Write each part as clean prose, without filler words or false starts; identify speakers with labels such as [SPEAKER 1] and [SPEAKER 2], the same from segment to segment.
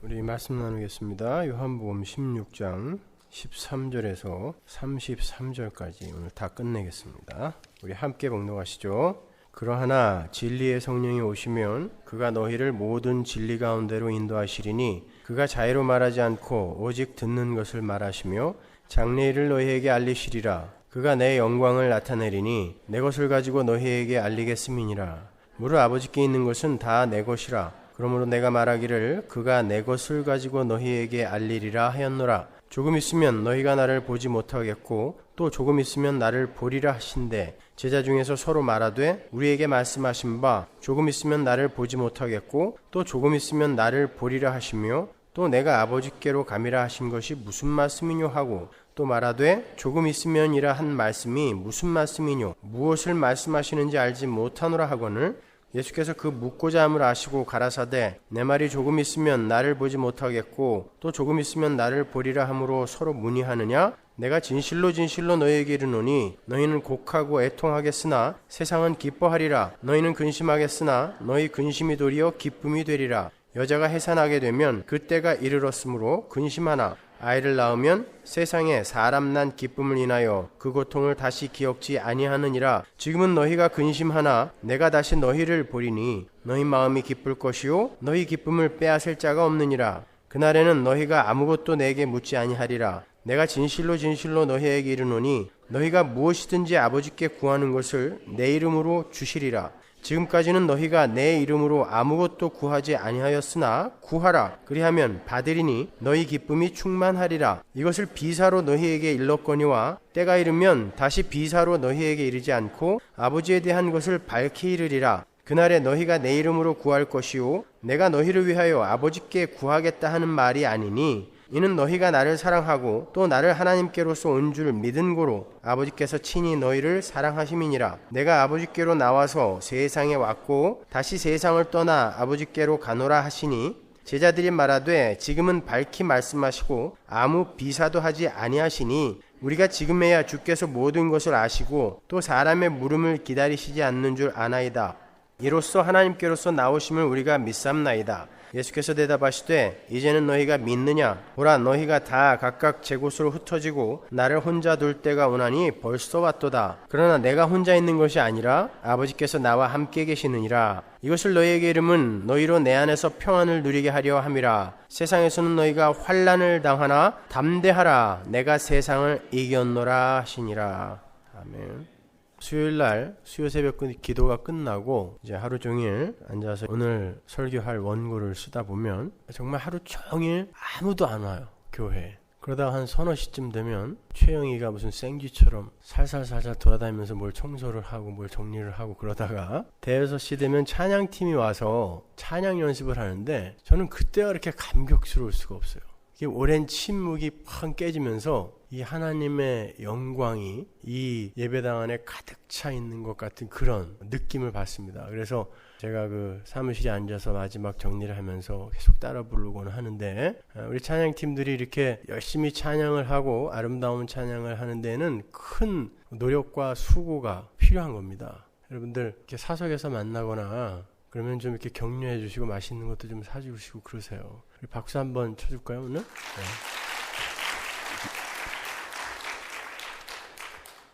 [SPEAKER 1] 우리 말씀 나누겠습니다. 요한복음 16장 13절에서 33절까지 오늘 다 끝내겠습니다. 우리 함께 봉독하시죠. 그러하나 진리의 성령이 오시면 그가 너희를 모든 진리 가운데로 인도하시리니 그가 자의로 말하지 않고 오직 듣는 것을 말하시며 장래일을 너희에게 알리시리라. 그가 내 영광을 나타내리니 내 것을 가지고 너희에게 알리겠음이니라. 무릇 아버지께 있는 것은 다 내 것이라. 그러므로 내가 말하기를 그가 내 것을 가지고 너희에게 알리리라 하였노라. 조금 있으면 너희가 나를 보지 못하겠고 또 조금 있으면 나를 보리라 하신대. 제자 중에서 서로 말하되 우리에게 말씀하신 바 조금 있으면 나를 보지 못하겠고 또 조금 있으면 나를 보리라 하시며 또 내가 아버지께로 감이라 하신 것이 무슨 말씀이뇨 하고 또 말하되 조금 있으면이라 한 말씀이 무슨 말씀이뇨 무엇을 말씀하시는지 알지 못하노라 하거늘 예수께서 그 묻고자 함을 아시고 가라사대 내 말이 조금 있으면 나를 보지 못하겠고 또 조금 있으면 나를 보리라 함으로 서로 문의하느냐. 내가 진실로 진실로 너희에게 이르노니 너희는 곡하고 애통하겠으나 세상은 기뻐하리라. 너희는 근심하겠으나 너희 근심이 도리어 기쁨이 되리라. 여자가 해산하게 되면 그때가 이르렀으므로 근심하나 아이를 낳으면 세상에 사람 난 기쁨을 인하여 그 고통을 다시 기억지 아니하느니라. 지금은 너희가 근심하나 내가 다시 너희를 보리니 너희 마음이 기쁠 것이요 너희 기쁨을 빼앗을 자가 없느니라. 그날에는 너희가 아무것도 내게 묻지 아니하리라. 내가 진실로 진실로 너희에게 이르노니 너희가 무엇이든지 아버지께 구하는 것을 내 이름으로 주시리라. 지금까지는 너희가 내 이름으로 아무것도 구하지 아니하였으나 구하라. 그리하면 받으리니 너희 기쁨이 충만하리라. 이것을 비사로 너희에게 일렀거니와 때가 이르면 다시 비사로 너희에게 이르지 않고 아버지에 대한 것을 밝히 이르리라. 그날에 너희가 내 이름으로 구할 것이요 내가 너희를 위하여 아버지께 구하겠다 하는 말이 아니니 이는 너희가 나를 사랑하고 또 나를 하나님께로서 온 줄 믿은 고로 아버지께서 친히 너희를 사랑하심이니라. 내가 아버지께로 나와서 세상에 왔고 다시 세상을 떠나 아버지께로 가노라 하시니 제자들이 말하되 지금은 밝히 말씀하시고 아무 비사도 하지 아니하시니 우리가 지금에야 주께서 모든 것을 아시고 또 사람의 물음을 기다리시지 않는 줄 아나이다. 이로써 하나님께로서 나오심을 우리가 믿삼나이다. 예수께서 대답하시되 이제는 너희가 믿느냐. 보라 너희가 다 각각 제 곳으로 흩어지고 나를 혼자 둘 때가 오나니 벌써 왔도다. 그러나 내가 혼자 있는 것이 아니라 아버지께서 나와 함께 계시느니라. 이것을 너희에게 이름은 너희로 내 안에서 평안을 누리게 하려 함이라. 세상에서는 너희가 환난을 당하나 담대하라. 내가 세상을 이겼노라 하시니라. 아멘. 수요일날 수요 새벽 기도가 끝나고 이제 하루 종일 앉아서 오늘 설교할 원고를 쓰다 보면 정말 하루 종일 아무도 안 와요, 교회에. 그러다가 한 서너 시쯤 되면 최영이가 무슨 생쥐처럼 살살살살 돌아다니면서 뭘 청소를 하고 뭘 정리를 하고 그러다가 대여섯 시 되면 찬양팀이 와서 찬양 연습을 하는데 저는 그때가 그렇게 감격스러울 수가 없어요. 이게 오랜 침묵이 팍 깨지면서 이 하나님의 영광이 이 예배당 안에 가득 차 있는 것 같은 그런 느낌을 받습니다. 그래서 제가 그 사무실에 앉아서 마지막 정리를 하면서 계속 따라 부르곤 하는데 우리 찬양팀들이 이렇게 열심히 찬양을 하고 아름다운 찬양을 하는 데는 큰 노력과 수고가 필요한 겁니다. 여러분들 이렇게 사석에서 만나거나 그러면 좀 이렇게 격려해 주시고 맛있는 것도 좀 사주시고 그러세요. 박수 한번 쳐줄까요 오늘? 네.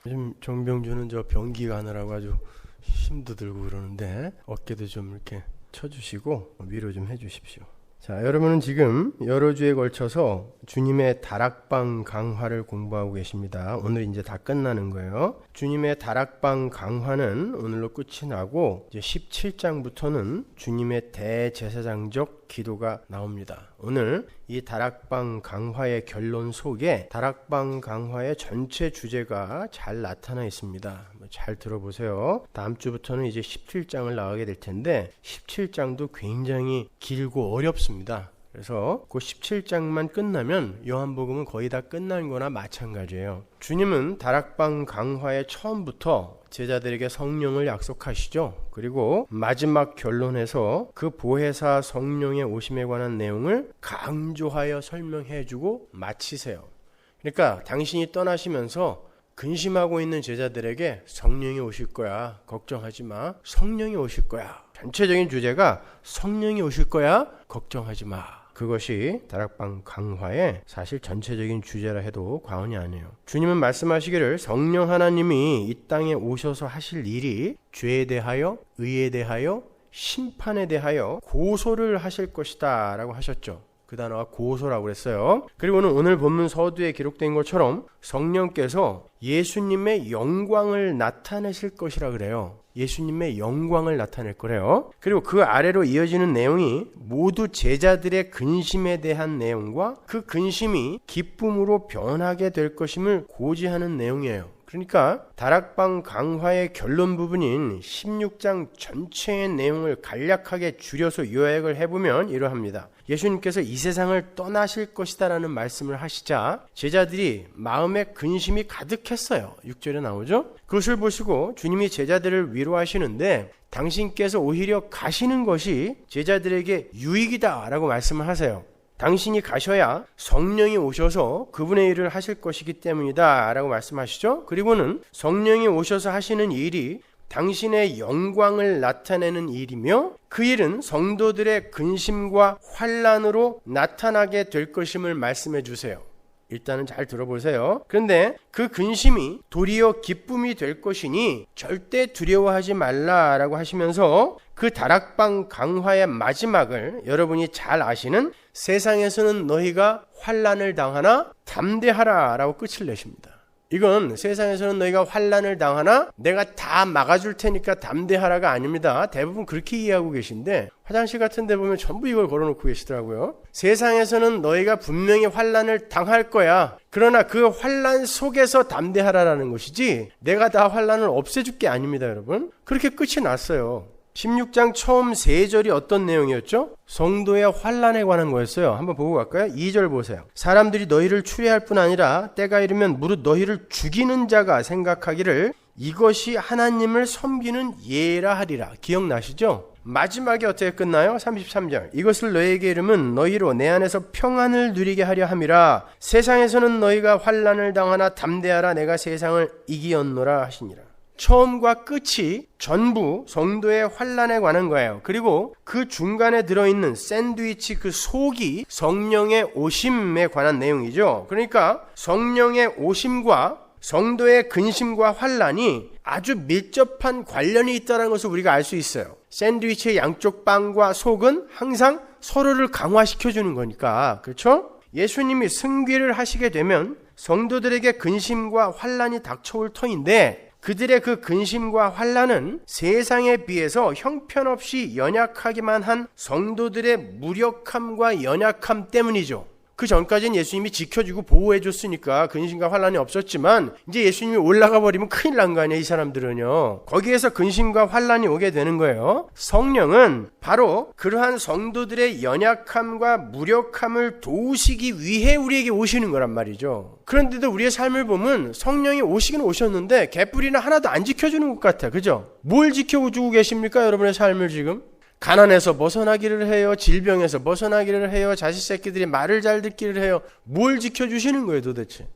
[SPEAKER 1] 요즘 정병주는 저 변기 가느라고 아주 힘도 들고 그러는데 어깨도 좀 이렇게 쳐주시고 위로 좀 해주십시오. 자, 여러분은 지금 여러 주에 걸쳐서 주님의 다락방 강화를 공부하고 계십니다. 오늘 이제 다 끝나는 거예요. 주님의 다락방 강화는 오늘로 끝이 나고 이제 17장부터는 주님의 대제사장적 기도가 나옵니다. 오늘 이 다락방 강화의 결론 속에 다락방 강화의 전체 주제가 잘 나타나 있습니다. 잘 들어보세요. 다음 주부터는 이제 17장을 나가게 될 텐데 17장도 굉장히 길고 어렵습니다. 그래서 그 17장만 끝나면 요한복음은 거의 다 끝난 거나 마찬가지예요. 주님은 다락방 강화의 처음부터 제자들에게 성령을 약속하시죠. 그리고 마지막 결론에서 그 보혜사 성령의 오심에 관한 내용을 강조하여 설명해주고 마치세요. 그러니까 당신이 떠나시면서 근심하고 있는 제자들에게 성령이 오실 거야. 걱정하지 마. 성령이 오실 거야. 전체적인 주제가 성령이 오실 거야. 걱정하지 마. 그것이 다락방 강화의 사실 전체적인 주제라 해도 과언이 아니에요. 주님은 말씀하시기를 성령 하나님이 이 땅에 오셔서 하실 일이 죄에 대하여, 의에 대하여, 심판에 대하여 고소를 하실 것이다 라고 하셨죠. 그 단어가 고소라고 그랬어요. 그리고는 오늘 본문 서두에 기록된 것처럼 성령께서 예수님의 영광을 나타내실 것이라 그래요. 예수님의 영광을 나타낼 거래요. 그리고 그 아래로 이어지는 내용이 모두 제자들의 근심에 대한 내용과 그 근심이 기쁨으로 변하게 될 것임을 고지하는 내용이에요. 그러니까 다락방 강화의 결론 부분인 16장 전체의 내용을 간략하게 줄여서 요약을 해보면 이러합니다. 예수님께서 이 세상을 떠나실 것이다 라는 말씀을 하시자 제자들이 마음에 근심이 가득했어요. 6절에 나오죠. 그것을 보시고 주님이 제자들을 위로하시는데 당신께서 오히려 가시는 것이 제자들에게 유익이다 라고 말씀을 하세요. 당신이 가셔야 성령이 오셔서 그분의 일을 하실 것이기 때문이다 라고 말씀하시죠. 그리고는 성령이 오셔서 하시는 일이 당신의 영광을 나타내는 일이며 그 일은 성도들의 근심과 환난으로 나타나게 될 것임을 말씀해 주세요. 일단은 잘 들어보세요. 그런데 그 근심이 도리어 기쁨이 될 것이니 절대 두려워하지 말라라고 하시면서 그 다락방 강화의 마지막을 여러분이 잘 아시는 세상에서는 너희가 환난을 당하나 담대하라 라고 끝을 내십니다. 이건 세상에서는 너희가 환난을 당하나 내가 다 막아줄 테니까 담대하라가 아닙니다. 대부분 그렇게 이해하고 계신데 화장실 같은 데 보면 전부 이걸 걸어놓고 계시더라고요. 세상에서는 너희가 분명히 환난을 당할 거야. 그러나 그 환난 속에서 담대하라라는 것이지 내가 다 환난을 없애줄 게 아닙니다. 여러분. 그렇게 끝이 났어요. 16장 처음 3절이 어떤 내용이었죠? 성도의 환난에 관한 거였어요. 한번 보고 갈까요? 2절 보세요. 사람들이 너희를 추례할 뿐 아니라 때가 이르면 무릇 너희를 죽이는 자가 생각하기를 이것이 하나님을 섬기는 예라 하리라. 기억나시죠? 마지막에 어떻게 끝나요? 33절. 이것을 너희에게 이르면 너희로 내 안에서 평안을 누리게 하려 함이라. 세상에서는 너희가 환난을 당하나 담대하라. 내가 세상을 이기었노라 하시니라. 처음과 끝이 전부 성도의 환난에 관한 거예요. 그리고 그 중간에 들어있는 샌드위치 그 속이 성령의 오심에 관한 내용이죠. 그러니까 성령의 오심과 성도의 근심과 환난이 아주 밀접한 관련이 있다는 것을 우리가 알 수 있어요. 샌드위치의 양쪽 빵과 속은 항상 서로를 강화시켜주는 거니까. 그렇죠? 예수님이 승귀를 하시게 되면 성도들에게 근심과 환난이 닥쳐올 터인데 그들의 그 근심과 환난은 세상에 비해서 형편없이 연약하기만 한 성도들의 무력함과 연약함 때문이죠. 그 전까지는 예수님이 지켜주고 보호해줬으니까 근심과 환난이 없었지만 이제 예수님이 올라가 버리면 큰일 난 거 아니에요. 이 사람들은요. 거기에서 근심과 환난이 오게 되는 거예요. 성령은 바로 그러한 성도들의 연약함과 무력함을 도우시기 위해 우리에게 오시는 거란 말이죠. 그런데도 우리의 삶을 보면 성령이 오시긴 오셨는데 개뿔이나 하나도 안 지켜주는 것 같아요. 그죠? 뭘 지켜주고 계십니까? 여러분의 삶을 지금? 가난에서 벗어나기를 해요. 질병에서 벗어나기를 해요. 자식 새끼들이 말을 잘 듣기를 해요. 뭘 지켜주시는 거예요 도대체?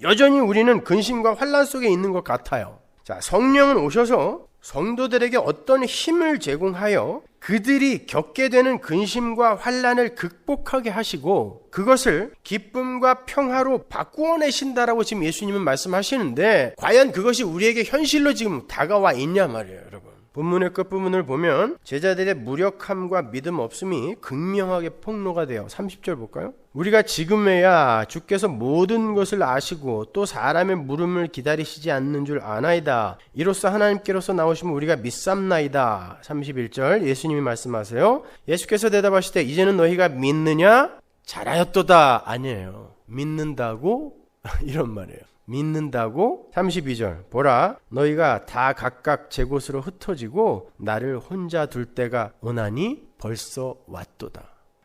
[SPEAKER 1] 여전히 우리는 근심과 환난 속에 있는 것 같아요. 자, 성령은 오셔서 성도들에게 어떤 힘을 제공하여 그들이 겪게 되는 근심과 환난을 극복하게 하시고 그것을 기쁨과 평화로 바꾸어 내신다라고 지금 예수님은 말씀하시는데 과연 그것이 우리에게 현실로 지금 다가와 있냐 말이에요. 여러분. 본문의 끝부분을 보면 제자들의 무력함과 믿음 없음이 극명하게 폭로가 돼요. 30절 볼까요? 우리가 지금에야 주께서 모든 것을 아시고 또 사람의 물음을 기다리시지 않는 줄 아나이다. 이로써 하나님께로서 나오시면 우리가 믿삼나이다. 31절 예수님이 말씀하세요. 예수께서 대답하시되 이제는 너희가 믿느냐? 잘하였도다. 아니에요. 믿는다고? 이런 말이에요. 믿는다고? 32절 보라 너희가 다 각각 제 곳으로 흩어지고 나를 혼자 둘 때가 오나니 벌써 왔도다.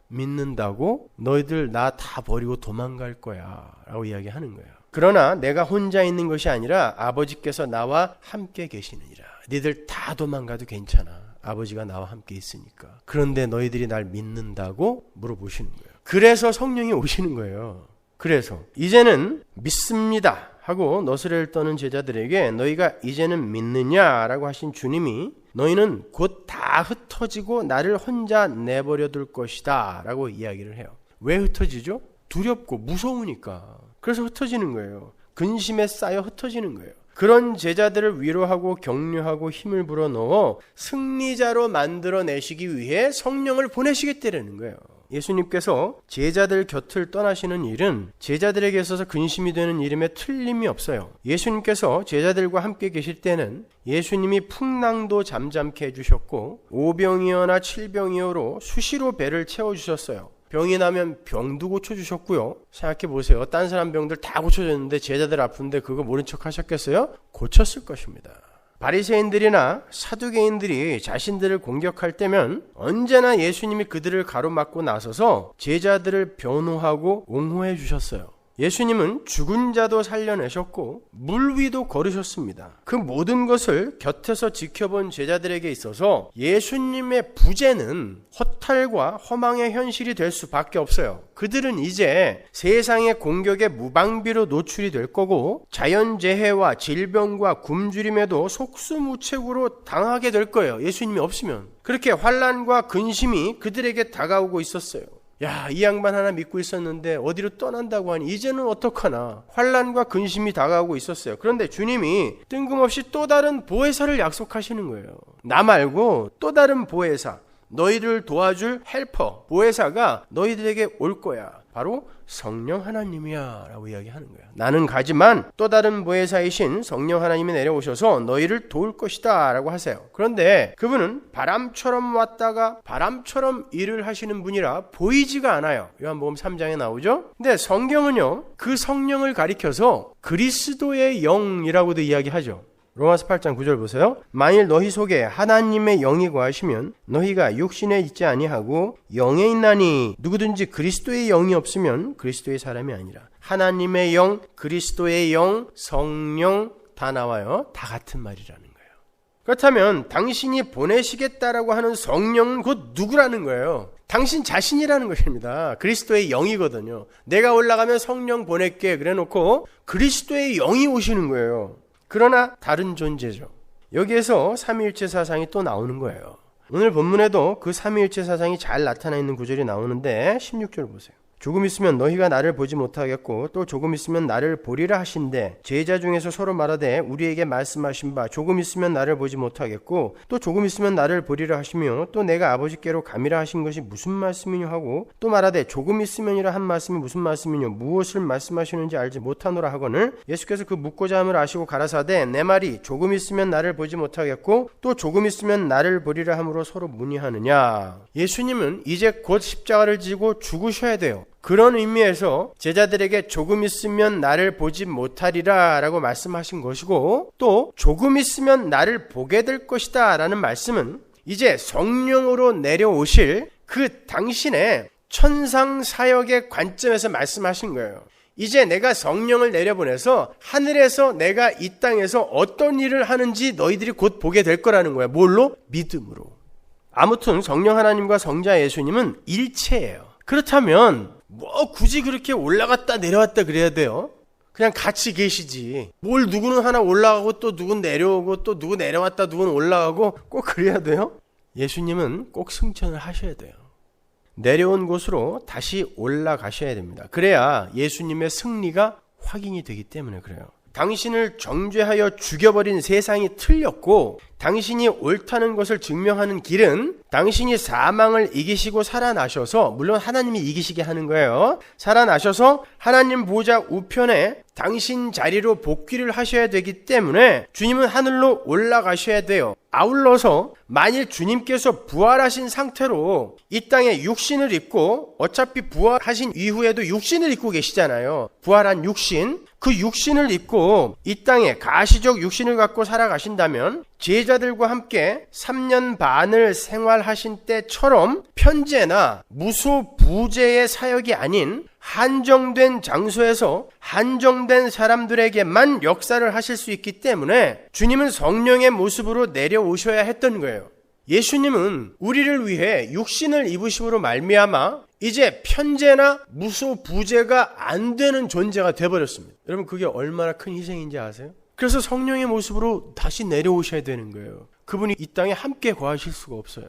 [SPEAKER 1] 믿는다고? 너희들 나 다 버리고 도망갈 거야 라고 이야기하는 거예요. 그러나 내가 혼자 있는 것이 아니라 아버지께서 나와 함께 계시느니라. 너희들 다 도망가도 괜찮아. 아버지가 나와 함께 있으니까. 그런데 너희들이 날 믿는다고? 물어보시는 거예요. 그래서 성령이 오시는 거예요. 그래서 이제는 믿습니다 하고 너스레를 떠는 제자들에게 너희가 이제는 믿느냐라고 하신 주님이 너희는 곧 다 흩어지고 나를 혼자 내버려 둘 것이다 라고 이야기를 해요. 왜 흩어지죠? 두렵고 무서우니까. 그래서 흩어지는 거예요. 근심에 쌓여 흩어지는 거예요. 그런 제자들을 위로하고 격려하고 힘을 불어넣어 승리자로 만들어내시기 위해 성령을 보내시겠다는 거예요. 예수님께서 제자들 곁을 떠나시는 일은 제자들에게 있어서 근심이 되는 일임에 틀림이 없어요. 예수님께서 제자들과 함께 계실 때는 예수님이 풍랑도 잠잠케 해주셨고 오병이어나 칠병이어로 수시로 배를 채워주셨어요. 병이 나면 병도 고쳐주셨고요. 생각해 보세요. 딴 사람 병들 다 고쳐줬는데 제자들 아픈데 그거 모른 척 하셨겠어요? 고쳤을 것입니다. 바리새인들이나 사두개인들이 자신들을 공격할 때면 언제나 예수님이 그들을 가로막고 나서서 제자들을 변호하고 옹호해 주셨어요. 예수님은 죽은 자도 살려내셨고 물 위도 걸으셨습니다. 그 모든 것을 곁에서 지켜본 제자들에게 있어서 예수님의 부재는 허탈과 허망의 현실이 될 수밖에 없어요. 그들은 이제 세상의 공격에 무방비로 노출이 될 거고 자연재해와 질병과 굶주림에도 속수무책으로 당하게 될 거예요. 예수님이 없으면. 그렇게 환난과 근심이 그들에게 다가오고 있었어요. 야, 이 양반 하나 믿고 있었는데 어디로 떠난다고 하니 이제는 어떡하나. 환난과 근심이 다가오고 있었어요. 그런데 주님이 뜬금없이 또 다른 보혜사를 약속하시는 거예요. 나 말고 또 다른 보혜사, 너희를 도와줄 헬퍼, 보혜사가 너희들에게 올 거야. 바로 성령 하나님이야 라고 이야기하는 거야. 나는 가지만 또 다른 보혜사이신 성령 하나님이 내려오셔서 너희를 도울 것이다 라고 하세요. 그런데 그분은 바람처럼 왔다가 바람처럼 일을 하시는 분이라 보이지가 않아요. 요한복음 3장에 나오죠. 근데 성경은요, 그 성령을 가리켜서 그리스도의 영이라고도 이야기하죠. 로마서 8장 9절 보세요. 만일 너희 속에 하나님의 영이 거하시면 너희가 육신에 있지 아니하고 영에 있나니 누구든지 그리스도의 영이 없으면 그리스도의 사람이 아니라. 하나님의 영, 그리스도의 영, 성령 다 나와요. 다 같은 말이라는 거예요. 그렇다면 당신이 보내시겠다라고 하는 성령은 곧 누구라는 거예요? 당신 자신이라는 것입니다. 그리스도의 영이거든요. 내가 올라가면 성령 보낼게 그래 놓고 그리스도의 영이 오시는 거예요. 그러나 다른 존재죠. 여기에서 삼위일체 사상이 또 나오는 거예요. 오늘 본문에도 그 삼위일체 사상이 잘 나타나 있는 구절이 나오는데 16절 보세요. 조금 있으면 너희가 나를 보지 못하겠고 또 조금 있으면 나를 보리라 하신대 제자 중에서 서로 말하되 우리에게 말씀하신 바 조금 있으면 나를 보지 못하겠고 또 조금 있으면 나를 보리라 하시며 또 내가 아버지께로 감이라 하신 것이 무슨 말씀이뇨 하고 또 말하되 조금 있으면이라 한 말씀이 무슨 말씀이뇨 무엇을 말씀하시는지 알지 못하노라 하거늘 예수께서 그 묻고자 함을 아시고 가라사대 내 말이 조금 있으면 나를 보지 못하겠고 또 조금 있으면 나를 보리라 함으로 서로 문의하느냐. 예수님은 이제 곧 십자가를 지고 죽으셔야 돼요. 그런 의미에서 제자들에게 조금 있으면 나를 보지 못하리라 라고 말씀하신 것이고 또 조금 있으면 나를 보게 될 것이다 라는 말씀은 이제 성령으로 내려오실 그 당신의 천상사역의 관점에서 말씀하신 거예요. 이제 내가 성령을 내려보내서 하늘에서 내가 이 땅에서 어떤 일을 하는지 너희들이 곧 보게 될 거라는 거야. 뭘로? 믿음으로. 아무튼 성령 하나님과 성자 예수님은 일체예요. 그렇다면 뭐 굳이 그렇게 올라갔다 내려왔다 그래야 돼요? 그냥 같이 계시지. 뭘 누구는 하나 올라가고 또 누군 내려오고 또 누구 내려왔다 누군 올라가고 꼭 그래야 돼요? 예수님은 꼭 승천을 하셔야 돼요. 내려온 곳으로 다시 올라가셔야 됩니다. 그래야 예수님의 승리가 확인이 되기 때문에 그래요. 당신을 정죄하여 죽여버린 세상이 틀렸고 당신이 옳다는 것을 증명하는 길은 당신이 사망을 이기시고 살아나셔서 물론 하나님이 이기시게 하는 거예요. 살아나셔서 하나님 보좌 우편에 당신 자리로 복귀를 하셔야 되기 때문에 주님은 하늘로 올라가셔야 돼요. 아울러서 만일 주님께서 부활하신 상태로 이 땅에 육신을 입고 어차피 부활하신 이후에도 육신을 입고 계시잖아요. 부활한 육신. 그 육신을 입고 이 땅에 가시적 육신을 갖고 살아가신다면 제자들과 함께 3년 반을 생활하신 때처럼 편제나 무소부재의 사역이 아닌 한정된 장소에서 한정된 사람들에게만 역사를 하실 수 있기 때문에 주님은 성령의 모습으로 내려오셔야 했던 거예요. 예수님은 우리를 위해 육신을 입으심으로 말미암아 이제 편제나 무소부재가 안 되는 존재가 되어버렸습니다. 여러분 그게 얼마나 큰 희생인지 아세요? 그래서 성령의 모습으로 다시 내려오셔야 되는 거예요. 그분이 이 땅에 함께 거하실 수가 없어요.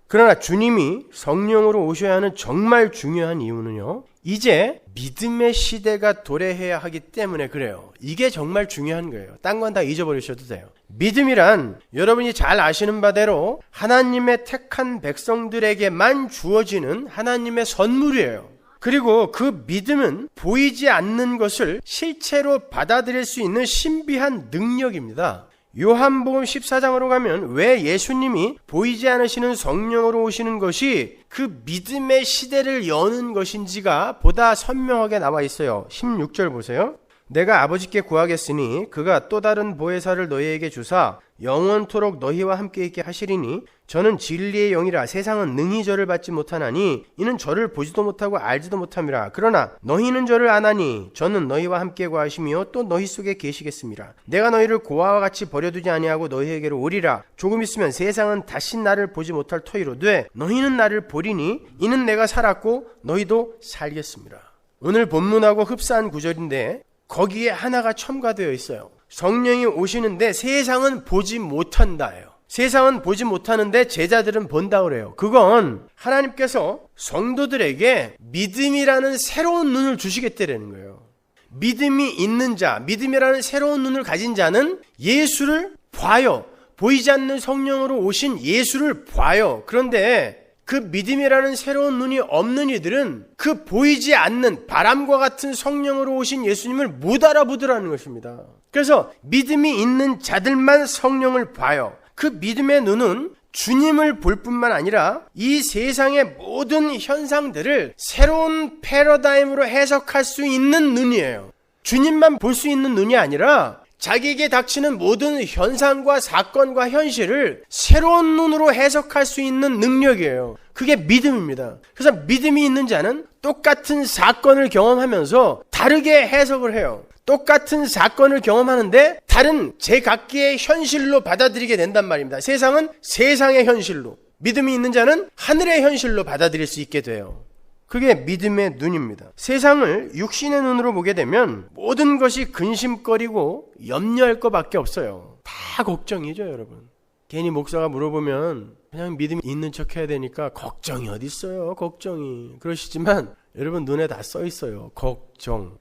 [SPEAKER 1] 그러나 주님이 성령으로 오셔야 하는 정말 중요한 이유는요, 이제 믿음의 시대가 도래해야 하기 때문에 그래요. 이게 정말 중요한 거예요. 딴 건 다 잊어버리셔도 돼요. 믿음이란 여러분이 잘 아시는 바대로 하나님의 택한 백성들에게만 주어지는 하나님의 선물이에요. 그리고 그 믿음은 보이지 않는 것을 실체로 받아들일 수 있는 신비한 능력입니다. 요한복음 14장으로 가면 왜 예수님이 보이지 않으시는 성령으로 오시는 것이 그 믿음의 시대를 여는 것인지가 보다 선명하게 나와 있어요. 16절 보세요. 내가 아버지께 구하겠으니 그가 또 다른 보혜사를 너희에게 주사 영원토록 너희와 함께 있게 하시리니 저는 진리의 영이라 세상은 능히 저를 받지 못하나니 이는 저를 보지도 못하고 알지도 못함이라. 그러나 너희는 저를 아나니 저는 너희와 함께 거하시며 또 너희 속에 계시겠습니다. 내가 너희를 고아와 같이 버려두지 아니하고 너희에게로 오리라. 조금 있으면 세상은 다시 나를 보지 못할 터이로되 너희는 나를 보리니 이는 내가 살았고 너희도 살겠습니다. 오늘 본문하고 흡사한 구절인데 거기에 하나가 첨가되어 있어요. 성령이 오시는데 세상은 보지 못한다예요. 세상은 보지 못하는데 제자들은 본다 그래요. 그건 하나님께서 성도들에게 믿음이라는 새로운 눈을 주시겠다는 거예요. 믿음이 있는 자, 믿음이라는 새로운 눈을 가진 자는 예수를 봐요. 보이지 않는 성령으로 오신 예수를 봐요. 그런데 그 믿음이라는 새로운 눈이 없는 이들은 그 보이지 않는 바람과 같은 성령으로 오신 예수님을 못 알아보더라는 것입니다. 그래서 믿음이 있는 자들만 성령을 봐요. 그 믿음의 눈은 주님을 볼 뿐만 아니라 이 세상의 모든 현상들을 새로운 패러다임으로 해석할 수 있는 눈이에요. 주님만 볼 수 있는 눈이 아니라 자기에게 닥치는 모든 현상과 사건과 현실을 새로운 눈으로 해석할 수 있는 능력이에요. 그게 믿음입니다. 그래서 믿음이 있는 자는 똑같은 사건을 경험하면서 다르게 해석을 해요. 똑같은 사건을 경험하는데 다른 제각기의 현실로 받아들이게 된단 말입니다. 세상은 세상의 현실로, 믿음이 있는 자는 하늘의 현실로 받아들일 수 있게 돼요. 그게 믿음의 눈입니다. 세상을 육신의 눈으로 보게 되면 모든 것이 근심거리고 염려할 것밖에 없어요. 다 걱정이죠, 여러분. 괜히 목사가 물어보면 그냥 믿음이 있는 척 해야 되니까 걱정이 어디 있어요, 걱정이. 그러시지만 여러분 눈에 다 써 있어요. 걱정.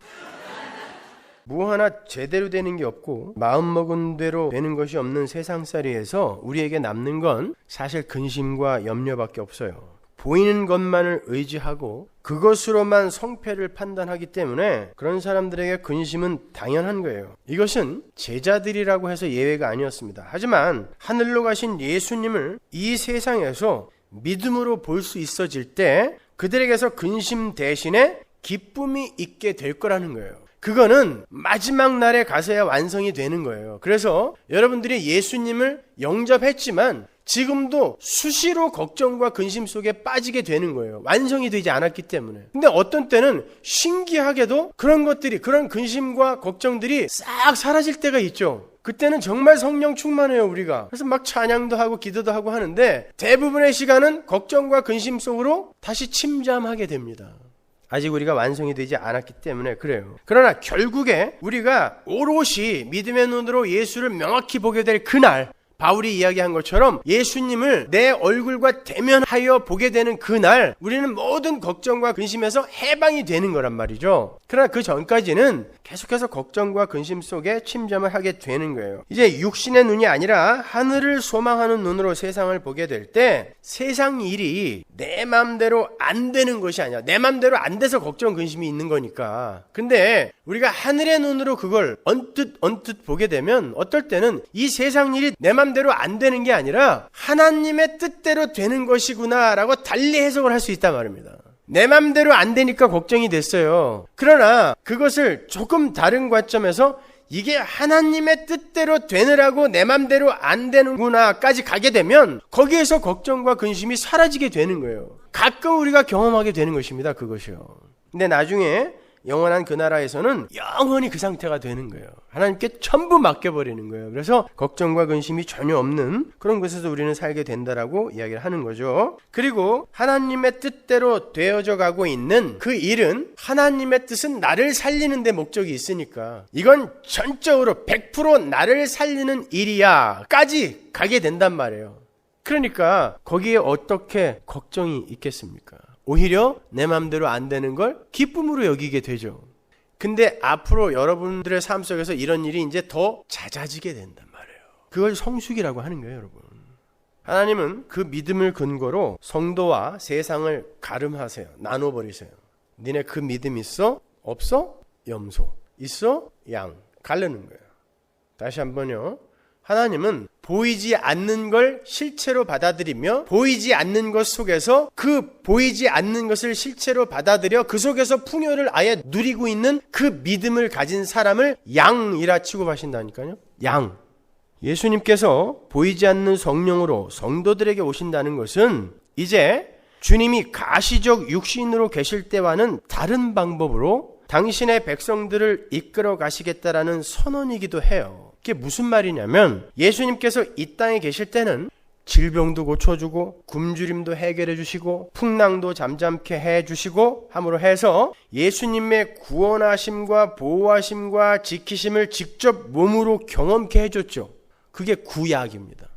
[SPEAKER 1] 뭐 하나 제대로 되는 게 없고 마음먹은 대로 되는 것이 없는 세상살이에서 우리에게 남는 건 사실 근심과 염려밖에 없어요. 보이는 것만을 의지하고 그것으로만 성패를 판단하기 때문에 그런 사람들에게 근심은 당연한 거예요. 이것은 제자들이라고 해서 예외가 아니었습니다. 하지만 하늘로 가신 예수님을 이 세상에서 믿음으로 볼 수 있어질 때 그들에게서 근심 대신에 기쁨이 있게 될 거라는 거예요. 그거는 마지막 날에 가서야 완성이 되는 거예요. 그래서 여러분들이 예수님을 영접했지만 지금도 수시로 걱정과 근심 속에 빠지게 되는 거예요. 완성이 되지 않았기 때문에. 근데 어떤 때는 신기하게도 그런 것들이, 그런 근심과 걱정들이 싹 사라질 때가 있죠. 그때는 정말 성령 충만해요, 우리가. 그래서 막 찬양도 하고 기도도 하고 하는데 대부분의 시간은 걱정과 근심 속으로 다시 침잠하게 됩니다. 아직 우리가 완성이 되지 않았기 때문에 그래요. 그러나 결국에 우리가 오롯이 믿음의 눈으로 예수를 명확히 보게 될 그날, 바울이 이야기한 것처럼 예수님을 내 얼굴과 대면하여 보게 되는 그날 우리는 모든 걱정과 근심에서 해방이 되는 거란 말이죠. 그러나 그 전까지는 계속해서 걱정과 근심 속에 침잠을 하게 되는 거예요. 이제 육신의 눈이 아니라 하늘을 소망하는 눈으로 세상을 보게 될 때 세상 일이 내 맘대로 안 되는 것이 아니야. 내 맘대로 안 돼서 걱정 근심이 있는 거니까. 근데 우리가 하늘의 눈으로 그걸 언뜻 보게 되면 어떨 때는 이 세상 일이 내 맘대로 안 되는 게 아니라 하나님의 뜻대로 되는 것이구나 라고 달리 해석을 할 수 있단 말입니다. 내 맘대로 안 되니까 걱정이 됐어요. 그러나 그것을 조금 다른 관점에서 이게 하나님의 뜻대로 되느라고 내 맘대로 안 되는구나까지 가게 되면 거기에서 걱정과 근심이 사라지게 되는 거예요. 가끔 우리가 경험하게 되는 것입니다. 그것이요. 근데 나중에 영원한 그 나라에서는 영원히 그 상태가 되는 거예요. 하나님께 전부 맡겨버리는 거예요. 그래서 걱정과 근심이 전혀 없는 그런 곳에서 우리는 살게 된다라고 이야기를 하는 거죠. 그리고 하나님의 뜻대로 되어져 가고 있는 그 일은 하나님의 뜻은 나를 살리는 데 목적이 있으니까 이건 전적으로 100% 나를 살리는 일이야 까지 가게 된단 말이에요. 그러니까 거기에 어떻게 걱정이 있겠습니까? 오히려 내 마음대로 안 되는 걸 기쁨으로 여기게 되죠. 근데 앞으로 여러분들의 삶 속에서 이런 일이 이제 더 잦아지게 된단 말이에요. 그걸 성숙이라고 하는 거예요, 여러분. 하나님은 그 믿음을 근거로 성도와 세상을 가름하세요. 나눠버리세요. 니네 그 믿음 있어? 없어? 염소. 있어? 양. 가르는 거예요. 다시 한번요. 하나님은 보이지 않는 걸 실체로 받아들이며 보이지 않는 것 속에서 그 보이지 않는 것을 실체로 받아들여 그 속에서 풍요를 아예 누리고 있는 그 믿음을 가진 사람을 양이라 취급하신다니까요. 양. 예수님께서 보이지 않는 성령으로 성도들에게 오신다는 것은 이제 주님이 가시적 육신으로 계실 때와는 다른 방법으로 당신의 백성들을 이끌어 가시겠다라는 선언이기도 해요. 그게 무슨 말이냐면 예수님께서 이 땅에 계실 때는 질병도 고쳐주고 굶주림도 해결해 주시고 풍랑도 잠잠케 해주시고 함으로 해서 예수님의 구원하심과 보호하심과 지키심을 직접 몸으로 경험케 해줬죠. 그게 구약입니다.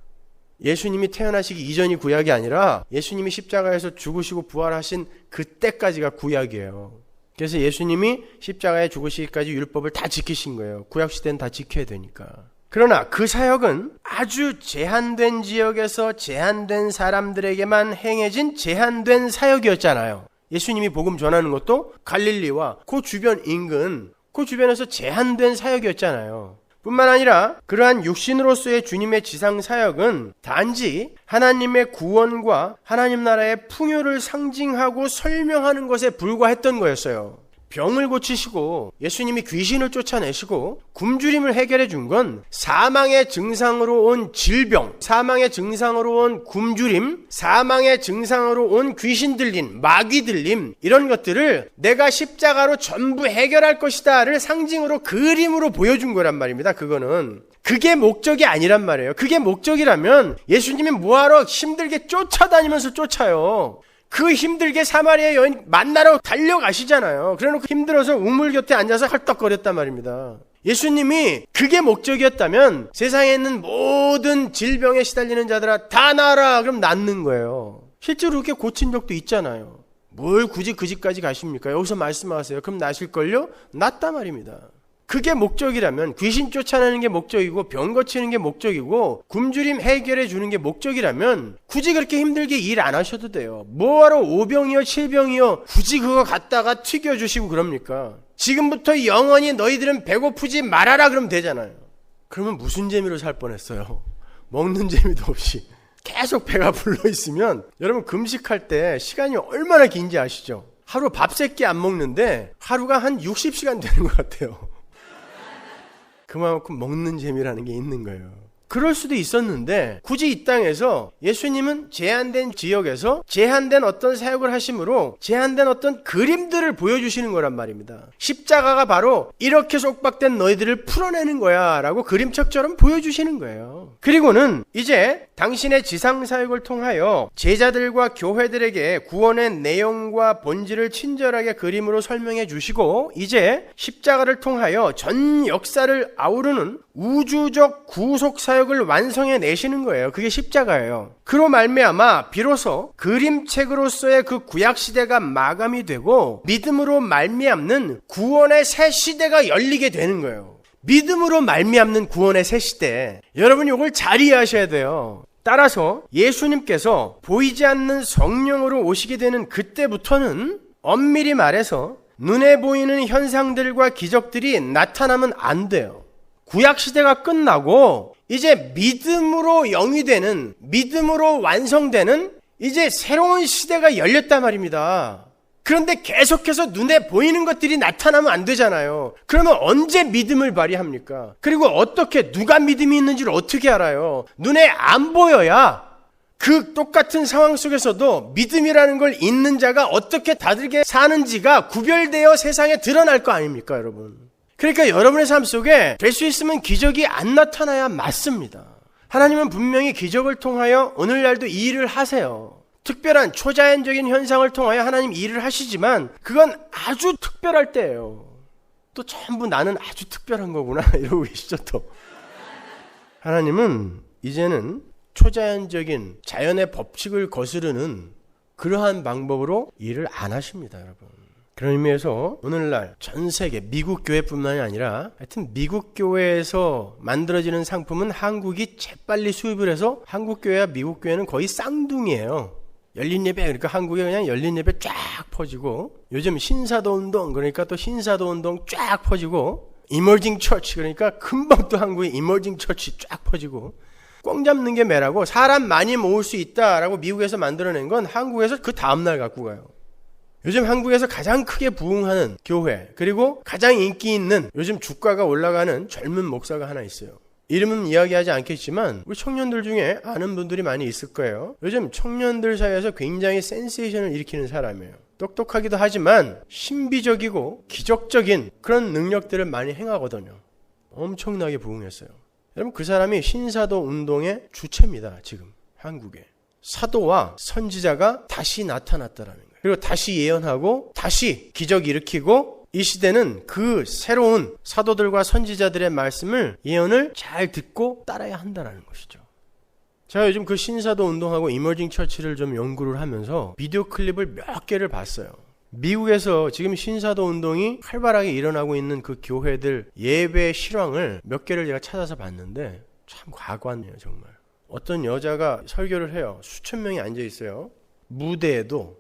[SPEAKER 1] 예수님이 태어나시기 이전이 구약이 아니라 예수님이 십자가에서 죽으시고 부활하신 그때까지가 구약이에요. 그래서 예수님이 십자가에 죽으시기까지 율법을 다 지키신 거예요. 구약시대는 다 지켜야 되니까. 그러나 그 사역은 아주 제한된 지역에서 제한된 사람들에게만 행해진 제한된 사역이었잖아요. 예수님이 복음 전하는 것도 갈릴리와 그 주변 인근, 그 주변에서 제한된 사역이었잖아요. 뿐만 아니라 그러한 육신으로서의 주님의 지상 사역은 단지 하나님의 구원과 하나님 나라의 풍요를 상징하고 설명하는 것에 불과했던 거였어요. 병을 고치시고 예수님이 귀신을 쫓아내시고 굶주림을 해결해 준 건 사망의 증상으로 온 질병, 사망의 증상으로 온 굶주림, 사망의 증상으로 온 귀신 들림, 마귀 들림 이런 것들을 내가 십자가로 전부 해결할 것이다를 상징으로 그림으로 보여준 거란 말입니다. 그게 목적이 아니란 말이에요. 그게 목적이라면 예수님이 뭐하러 힘들게 쫓아다니면서 쫓아요. 그 힘들게 사마리아 여인 만나러 달려가시잖아요. 그래놓고 힘들어서 우물 곁에 앉아서 헐떡거렸단 말입니다. 예수님이 그게 목적이었다면 세상에 있는 모든 질병에 시달리는 자들아 다 나아라 그럼 낫는 거예요. 실제로 그렇게 고친 적도 있잖아요. 뭘 굳이 그 집까지 가십니까? 여기서 말씀하세요. 그럼 나실걸요? 낫단 말입니다. 그게 목적이라면 귀신 쫓아내는 게 목적이고 병 고치는 게 목적이고 굶주림 해결해 주는 게 목적이라면 굳이 그렇게 힘들게 일 안 하셔도 돼요. 뭐하러 5병이요 7병이요 굳이 그거 갖다가 튀겨주시고 그럽니까? 지금부터 영원히 너희들은 배고프지 말아라 그러면 되잖아요. 그러면 무슨 재미로 살 뻔했어요. 먹는 재미도 없이 계속 배가 불러있으면 여러분 금식할 때 시간이 얼마나 긴지 아시죠? 하루 밥 3끼 안 먹는데 하루가 한 60시간 되는 것 같아요. 그만큼 먹는 재미라는 게 있는 거예요. 그럴 수도 있었는데 굳이 이 땅에서 예수님은 제한된 지역에서 제한된 어떤 사역을 하심으로 제한된 어떤 그림들을 보여주시는 거란 말입니다. 십자가가 바로 이렇게 속박된 너희들을 풀어내는 거야 라고 그림책처럼 보여주시는 거예요. 그리고는 이제 당신의 지상사역을 통하여 제자들과 교회들에게 구원의 내용과 본질을 친절하게 그림으로 설명해 주시고 이제 십자가를 통하여 전 역사를 아우르는 우주적 구속 사역을 완성해 내시는 거예요. 그게 십자가예요. 그로 말미암아 비로소 그림책으로서의 그 구약 시대가 마감이 되고 믿음으로 말미암는 구원의 새 시대가 열리게 되는 거예요. 믿음으로 말미암는 구원의 새 시대. 여러분 이걸 잘 이해하셔야 돼요. 따라서 예수님께서 보이지 않는 성령으로 오시게 되는 그때부터는 엄밀히 말해서 눈에 보이는 현상들과 기적들이 나타나면 안 돼요. 구약시대가 끝나고 이제 믿음으로 영위되는, 믿음으로 완성되는 이제 새로운 시대가 열렸단 말입니다. 그런데 계속해서 눈에 보이는 것들이 나타나면 안 되잖아요. 그러면 언제 믿음을 발휘합니까? 그리고 어떻게 누가 믿음이 있는지를 어떻게 알아요? 눈에 안 보여야 그 똑같은 상황 속에서도 믿음이라는 걸 있는 자가 어떻게 다르게 사는지가 구별되어 세상에 드러날 거 아닙니까, 여러분? 그러니까 여러분의 삶 속에 될 수 있으면 기적이 안 나타나야 맞습니다. 하나님은 분명히 기적을 통하여 오늘날도 이 일을 하세요. 특별한 초자연적인 현상을 통하여 하나님 이 일을 하시지만 그건 아주 특별할 때예요. 또 전부 나는 아주 특별한 거구나 이러고 계시죠 또. 하나님은 이제는 초자연적인 자연의 법칙을 거스르는 그러한 방법으로 일을 안 하십니다, 여러분. 그런 의미에서 오늘날 전 세계 미국 교회뿐만이 아니라 하여튼 미국 교회에서 만들어지는 상품은 한국이 재빨리 수입을 해서 한국 교회와 미국 교회는 거의 쌍둥이에요. 열린 예배, 그러니까 한국에 그냥 열린 예배 쫙 퍼지고, 요즘 신사도 운동, 그러니까 또 신사도 운동 쫙 퍼지고, 이머징 처치, 그러니까 금방 또 한국에 이머징 처치 쫙 퍼지고, 꽝 잡는 게 매라고 사람 많이 모을 수 있다라고 미국에서 만들어낸 건 한국에서 그 다음날 갖고 가요. 요즘 한국에서 가장 크게 부흥하는 교회, 그리고 가장 인기 있는 요즘 주가가 올라가는 젊은 목사가 하나 있어요. 이름은 이야기하지 않겠지만 우리 청년들 중에 아는 분들이 많이 있을 거예요. 요즘 청년들 사이에서 굉장히 센세이션을 일으키는 사람이에요. 똑똑하기도 하지만 신비적이고 기적적인 그런 능력들을 많이 행하거든요. 엄청나게 부흥했어요. 여러분, 그 사람이 신사도 운동의 주체입니다. 지금 한국에. 사도와 선지자가 다시 나타났다라는 거예요. 그리고 다시 예언하고 다시 기적 일으키고, 이 시대는 그 새로운 사도들과 선지자들의 말씀을, 예언을 잘 듣고 따라야 한다는 것이죠. 제가 요즘 그 신사도 운동하고 이머징 처치를 좀 연구를 하면서 비디오 클립을 몇 개를 봤어요. 미국에서 지금 신사도 운동이 활발하게 일어나고 있는 그 교회들 예배 실황을 몇 개를 제가 찾아서 봤는데 참 과관이에요, 정말. 어떤 여자가 설교를 해요. 수천 명이 앉아 있어요. 무대죠,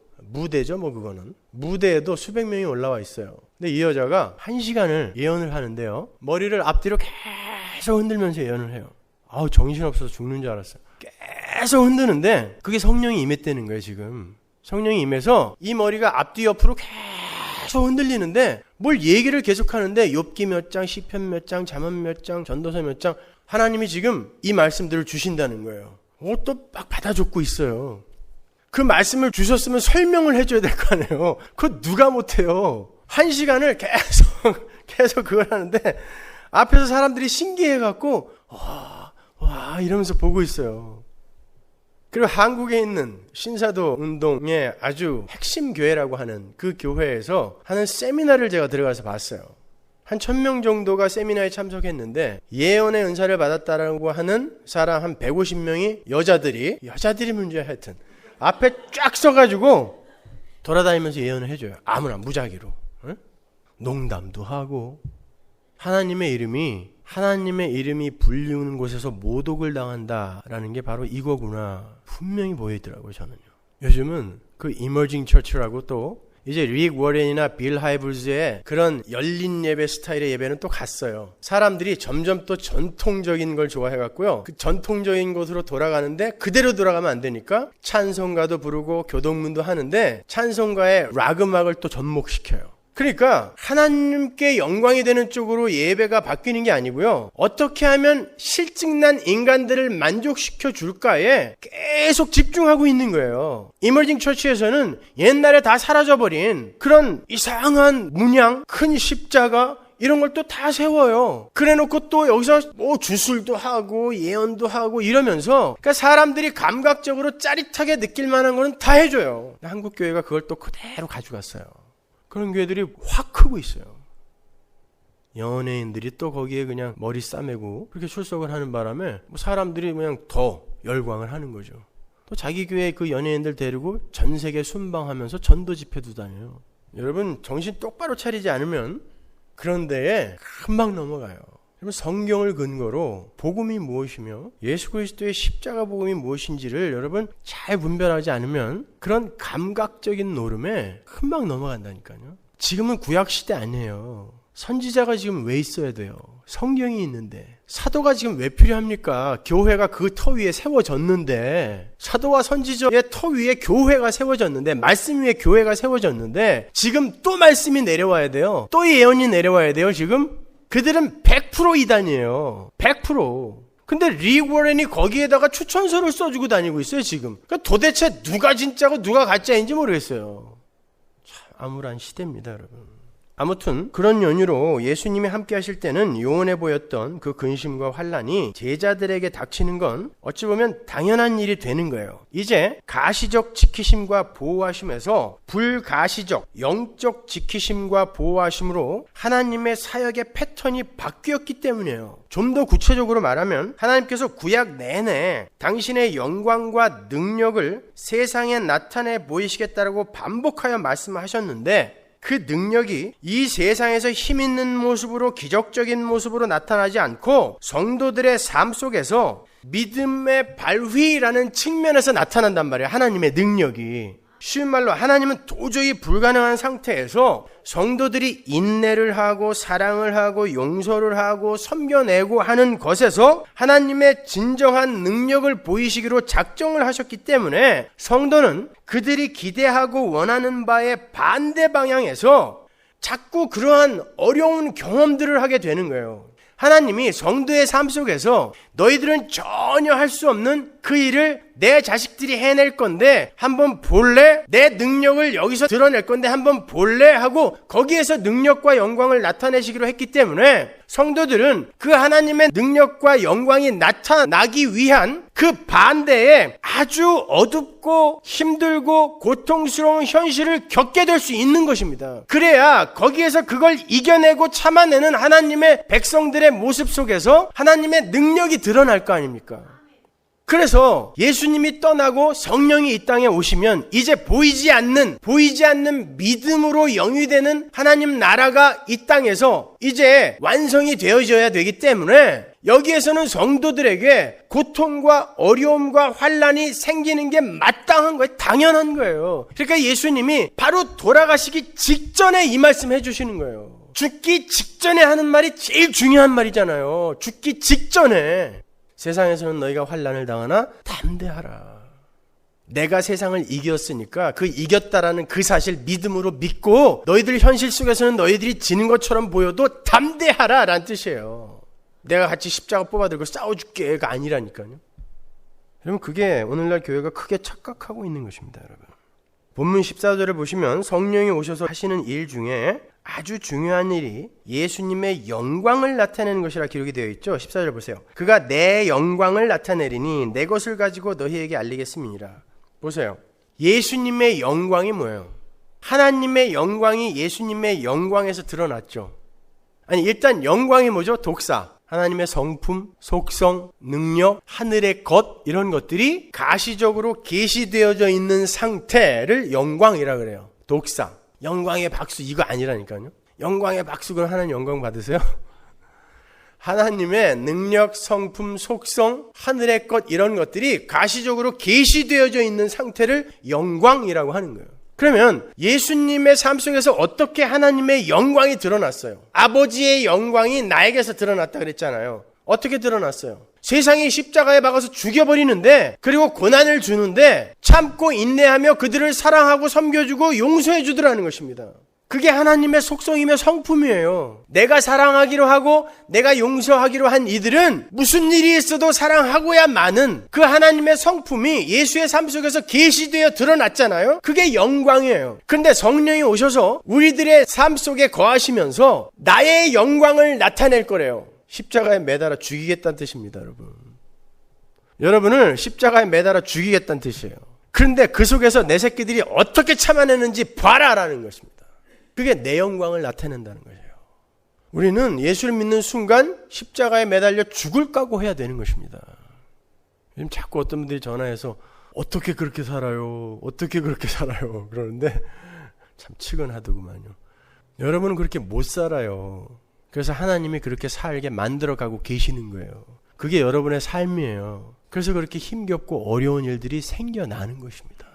[SPEAKER 1] 뭐 그거는. 무대에도 수백 명이 올라와 있어요. 근데 이 여자가 1시간을 예언을 하는데요. 머리를 앞뒤로 계속 흔들면서 예언을 해요. 아우, 정신없어서 죽는 줄 알았어요. 계속 흔드는데 그게 성령이 임했다는 거예요, 지금. 성령이 임해서 이 머리가 앞뒤 옆으로 계속 흔들리는데 뭘 얘기를 계속 하는데 욥기 몇 장, 시편 몇 장, 잠언 몇 장, 전도서 몇 장, 하나님이 지금 이 말씀들을 주신다는 거예요. 또 막 받아 적고 있어요. 그 말씀을 주셨으면 설명을 해줘야 될 거 아니에요. 그거 누가 못해요. 1시간을 계속 그걸 하는데 앞에서 사람들이 신기해갖고 와 이러면서 보고 있어요. 그리고 한국에 있는 신사도 운동의 아주 핵심 교회라고 하는 그 교회에서 하는 세미나를 제가 들어가서 봤어요. 한 1000명 정도가 세미나에 참석했는데 예언의 은사를 받았다라고 하는 사람 한 150명이 여자들이 문제야, 하여튼 앞에 쫙 서가지고 돌아다니면서 예언을 해줘요. 아무나 무작위로. 응? 농담도 하고. 하나님의 이름이 불리우는 곳에서 모독을 당한다라는 게 바로 이거구나 분명히 보이더라고요, 저는요. 요즘은 그 이머징 처치라고 또 이제 릭 워렌이나 빌 하이블즈의 그런 열린 예배 스타일의 예배는 또 갔어요. 사람들이 점점 또 전통적인 걸 좋아해갖고요. 그 전통적인 곳으로 돌아가는데 그대로 돌아가면 안 되니까 찬송가도 부르고 교동문도 하는데 찬송가의 락 음악을 또 접목시켜요. 그러니까 하나님께 영광이 되는 쪽으로 예배가 바뀌는 게 아니고요. 어떻게 하면 실증난 인간들을 만족시켜 줄까에 계속 집중하고 있는 거예요. 이머징 처치에서는 옛날에 다 사라져버린 그런 이상한 문양, 큰 십자가 이런 걸 또 다 세워요. 그래놓고 또 여기서 뭐 주술도 하고 예언도 하고 이러면서 그러니까 사람들이 감각적으로 짜릿하게 느낄 만한 거는 다 해줘요. 한국 교회가 그걸 또 그대로 가져갔어요. 그런 교회들이 확 크고 있어요. 연예인들이 또 거기에 그냥 머리 싸매고 그렇게 출석을 하는 바람에 사람들이 그냥 더 열광을 하는 거죠. 또 자기 교회 그 연예인들 데리고 전 세계 순방하면서 전도 집회도 다녀요. 여러분, 정신 똑바로 차리지 않으면 그런 데에 금방 넘어가요. 여러분, 성경을 근거로 복음이 무엇이며 예수 그리스도의 십자가 복음이 무엇인지를 여러분 잘 분별하지 않으면 그런 감각적인 노름에 금방 넘어간다니까요. 지금은 구약시대 아니에요. 선지자가 지금 왜 있어야 돼요? 성경이 있는데. 사도가 지금 왜 필요합니까? 교회가 그 터 위에 세워졌는데, 사도와 선지자의 터 위에 교회가 세워졌는데, 말씀 위에 교회가 세워졌는데 지금 또 말씀이 내려와야 돼요. 또 예언이 내려와야 돼요. 지금 그들은 100% 이단이에요. 100%. 근데 릭 워렌이 거기에다가 추천서를 써주고 다니고 있어요, 지금. 그러니까 도대체 누가 진짜고 누가 가짜인지 모르겠어요. 참 암울한 시대입니다, 여러분. 아무튼 그런 연유로 예수님이 함께 하실 때는 요원해 보였던 그 근심과 환난이 제자들에게 닥치는 건 어찌 보면 당연한 일이 되는 거예요. 이제 가시적 지키심과 보호하심에서 불가시적 영적 지키심과 보호하심으로 하나님의 사역의 패턴이 바뀌었기 때문이에요. 좀 더 구체적으로 말하면 하나님께서 구약 내내 당신의 영광과 능력을 세상에 나타내 보이시겠다라고 반복하여 말씀하셨는데 그 능력이 이 세상에서 힘있는 모습으로 기적적인 모습으로 나타나지 않고 성도들의 삶 속에서 믿음의 발휘라는 측면에서 나타난단 말이에요. 하나님의 능력이. 쉬운 말로 하나님은 도저히 불가능한 상태에서 성도들이 인내를 하고 사랑을 하고 용서를 하고 섬겨내고 하는 것에서 하나님의 진정한 능력을 보이시기로 작정을 하셨기 때문에 성도는 그들이 기대하고 원하는 바의 반대 방향에서 자꾸 그러한 어려운 경험들을 하게 되는 거예요. 하나님이 성도의 삶 속에서 너희들은 전혀 할 수 없는 그 일을 내 자식들이 해낼 건데 한번 볼래? 내 능력을 여기서 드러낼 건데 한번 볼래? 하고 거기에서 능력과 영광을 나타내시기로 했기 때문에 성도들은 그 하나님의 능력과 영광이 나타나기 위한 그 반대에 아주 어둡고 힘들고 고통스러운 현실을 겪게 될 수 있는 것입니다. 그래야 거기에서 그걸 이겨내고 참아내는 하나님의 백성들의 모습 속에서 하나님의 능력이 드러날 거 아닙니까? 그래서 예수님이 떠나고 성령이 이 땅에 오시면 이제 보이지 않는 믿음으로 영위되는 하나님 나라가 이 땅에서 이제 완성이 되어져야 되기 때문에 여기에서는 성도들에게 고통과 어려움과 환난이 생기는 게 마땅한 거예요. 당연한 거예요. 그러니까 예수님이 바로 돌아가시기 직전에 이 말씀 해주시는 거예요. 죽기 직전에 하는 말이 제일 중요한 말이잖아요. 죽기 직전에. 세상에서는 너희가 환난을 당하나 담대하라. 내가 세상을 이겼으니까 그 이겼다라는 그 사실 믿음으로 믿고 너희들 현실 속에서는 너희들이 지는 것처럼 보여도 담대하라 라는 뜻이에요. 내가 같이 십자가 뽑아들고 싸워줄게가 아니라니까요. 여러분 그게 오늘날 교회가 크게 착각하고 있는 것입니다. 여러분 본문 14절을 보시면 성령이 오셔서 하시는 일 중에 아주 중요한 일이 예수님의 영광을 나타내는 것이라 기록이 되어 있죠. 14절 보세요. 그가 내 영광을 나타내리니 내 것을 가지고 너희에게 알리겠음이니라. 보세요. 예수님의 영광이 뭐예요? 하나님의 영광이 예수님의 영광에서 드러났죠. 아니 일단 영광이 뭐죠? 독사. 하나님의 성품, 속성, 능력, 하늘의 것 이런 것들이 가시적으로 계시되어져 있는 상태를 영광이라 그래요. 독사. 영광의 박수 이거 아니라니까요. 영광의 박수 그럼 하나님 영광 받으세요? 하나님의 능력, 성품, 속성, 하늘의 것 이런 것들이 가시적으로 계시되어져 있는 상태를 영광이라고 하는 거예요. 그러면 예수님의 삶 속에서 어떻게 하나님의 영광이 드러났어요? 아버지의 영광이 나에게서 드러났다 그랬잖아요. 어떻게 드러났어요? 세상이 십자가에 박아서 죽여버리는데 그리고 고난을 주는데 참고 인내하며 그들을 사랑하고 섬겨주고 용서해 주더라는 것입니다. 그게 하나님의 속성이며 성품이에요. 내가 사랑하기로 하고 내가 용서하기로 한 이들은 무슨 일이 있어도 사랑하고야 마는 그 하나님의 성품이 예수의 삶 속에서 계시되어 드러났잖아요. 그게 영광이에요. 그런데 성령이 오셔서 우리들의 삶 속에 거하시면서 나의 영광을 나타낼 거래요. 십자가에 매달아 죽이겠다는 뜻입니다, 여러분. 여러분을 십자가에 매달아 죽이겠다는 뜻이에요. 그런데 그 속에서 내 새끼들이 어떻게 참아내는지 봐라라는 것입니다. 그게 내 영광을 나타낸다는 거예요. 우리는 예수를 믿는 순간 십자가에 매달려 죽을 각오해야 되는 것입니다. 지금 자꾸 어떤 분들이 전화해서 어떻게 그렇게 살아요? 어떻게 그렇게 살아요? 그러는데 참 측은하더구만요. 여러분은 그렇게 못 살아요. 그래서 하나님이 그렇게 살게 만들어가고 계시는 거예요. 그게 여러분의 삶이에요. 그래서 그렇게 힘겹고 어려운 일들이 생겨나는 것입니다.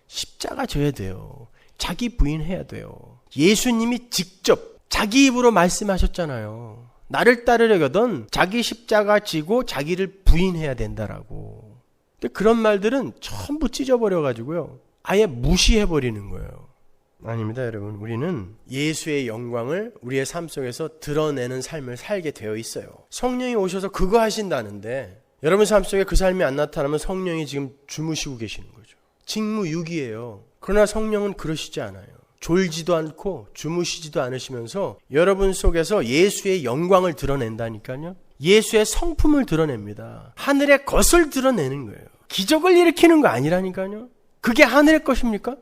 [SPEAKER 1] 십자가 져야 돼요. 자기 부인해야 돼요. 예수님이 직접 자기 입으로 말씀하셨잖아요. 나를 따르려거든 자기 십자가 지고 자기를 부인해야 된다라고. 근데 그런 말들은 전부 찢어버려가지고요. 아예 무시해버리는 거예요. 아닙니다, 여러분. 우리는 예수의 영광을 우리의 삶 속에서 드러내는 삶을 살게 되어 있어요. 성령이 오셔서 그거 하신다는데 여러분 삶 속에 그 삶이 안 나타나면 성령이 지금 주무시고 계시는 거죠. 직무유기예요. 그러나 성령은 그러시지 않아요. 졸지도 않고 주무시지도 않으시면서 여러분 속에서 예수의 영광을 드러낸다니까요. 예수의 성품을 드러냅니다. 하늘의 것을 드러내는 거예요. 기적을 일으키는 거 아니라니까요. 그게 하늘의 것입니까?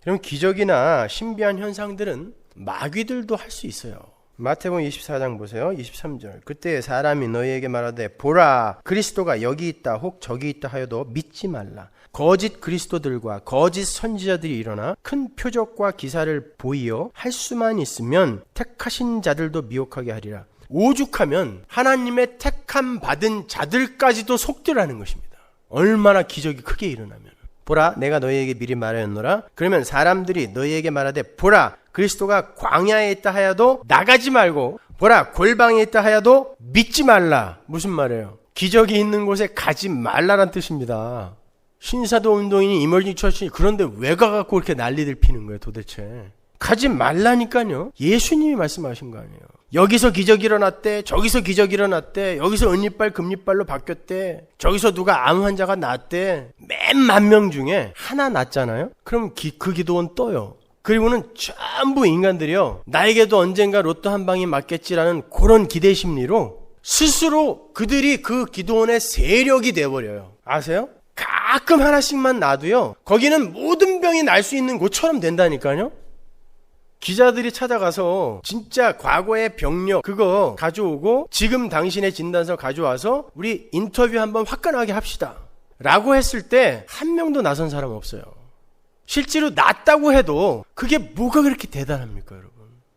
[SPEAKER 1] 그럼 기적이나 신비한 현상들은 마귀들도 할 수 있어요. 마태복음 24장 보세요. 23절. 그때 사람이 너희에게 말하되 보라 그리스도가 여기 있다 혹 저기 있다 하여도 믿지 말라. 거짓 그리스도들과 거짓 선지자들이 일어나 큰 표적과 기사를 보이어 할 수만 있으면 택하신 자들도 미혹하게 하리라. 오죽하면 하나님의 택함 받은 자들까지도 속들하는 것입니다. 얼마나 기적이 크게 일어나면. 보라 내가 너희에게 미리 말하였노라. 그러면 사람들이 너희에게 말하되 보라 그리스도가 광야에 있다 하여도 나가지 말고 보라 골방에 있다 하여도 믿지 말라. 무슨 말이에요? 기적이 있는 곳에 가지 말라란 뜻입니다. 신사도 운동인이 이머징 처치 그런데 왜 가갖고 이렇게 난리들 피는 거예요 도대체. 가지 말라니까요. 예수님이 말씀하신 거 아니에요. 여기서 기적이 일어났대, 저기서 기적이 일어났대, 여기서 은이빨 금리빨로 바뀌었대, 저기서 누가 암 환자가 낫대. 맨 10,000명 중에 하나 낫잖아요. 그럼 그 기도원 떠요. 그리고는 전부 인간들이요 나에게도 언젠가 로또 한 방이 맞겠지라는 그런 기대 심리로 스스로 그들이 그 기도원의 세력이 돼버려요. 아세요? 가끔 하나씩만 놔도요 거기는 모든 병이 날 수 있는 곳처럼 된다니까요. 기자들이 찾아가서 진짜 과거의 병력 그거 가져오고 지금 당신의 진단서 가져와서 우리 인터뷰 한번 화끈하게 합시다 라고 했을 때 한 명도 나선 사람 없어요. 실제로 낫다고 해도 그게 뭐가 그렇게 대단합니까 여러분?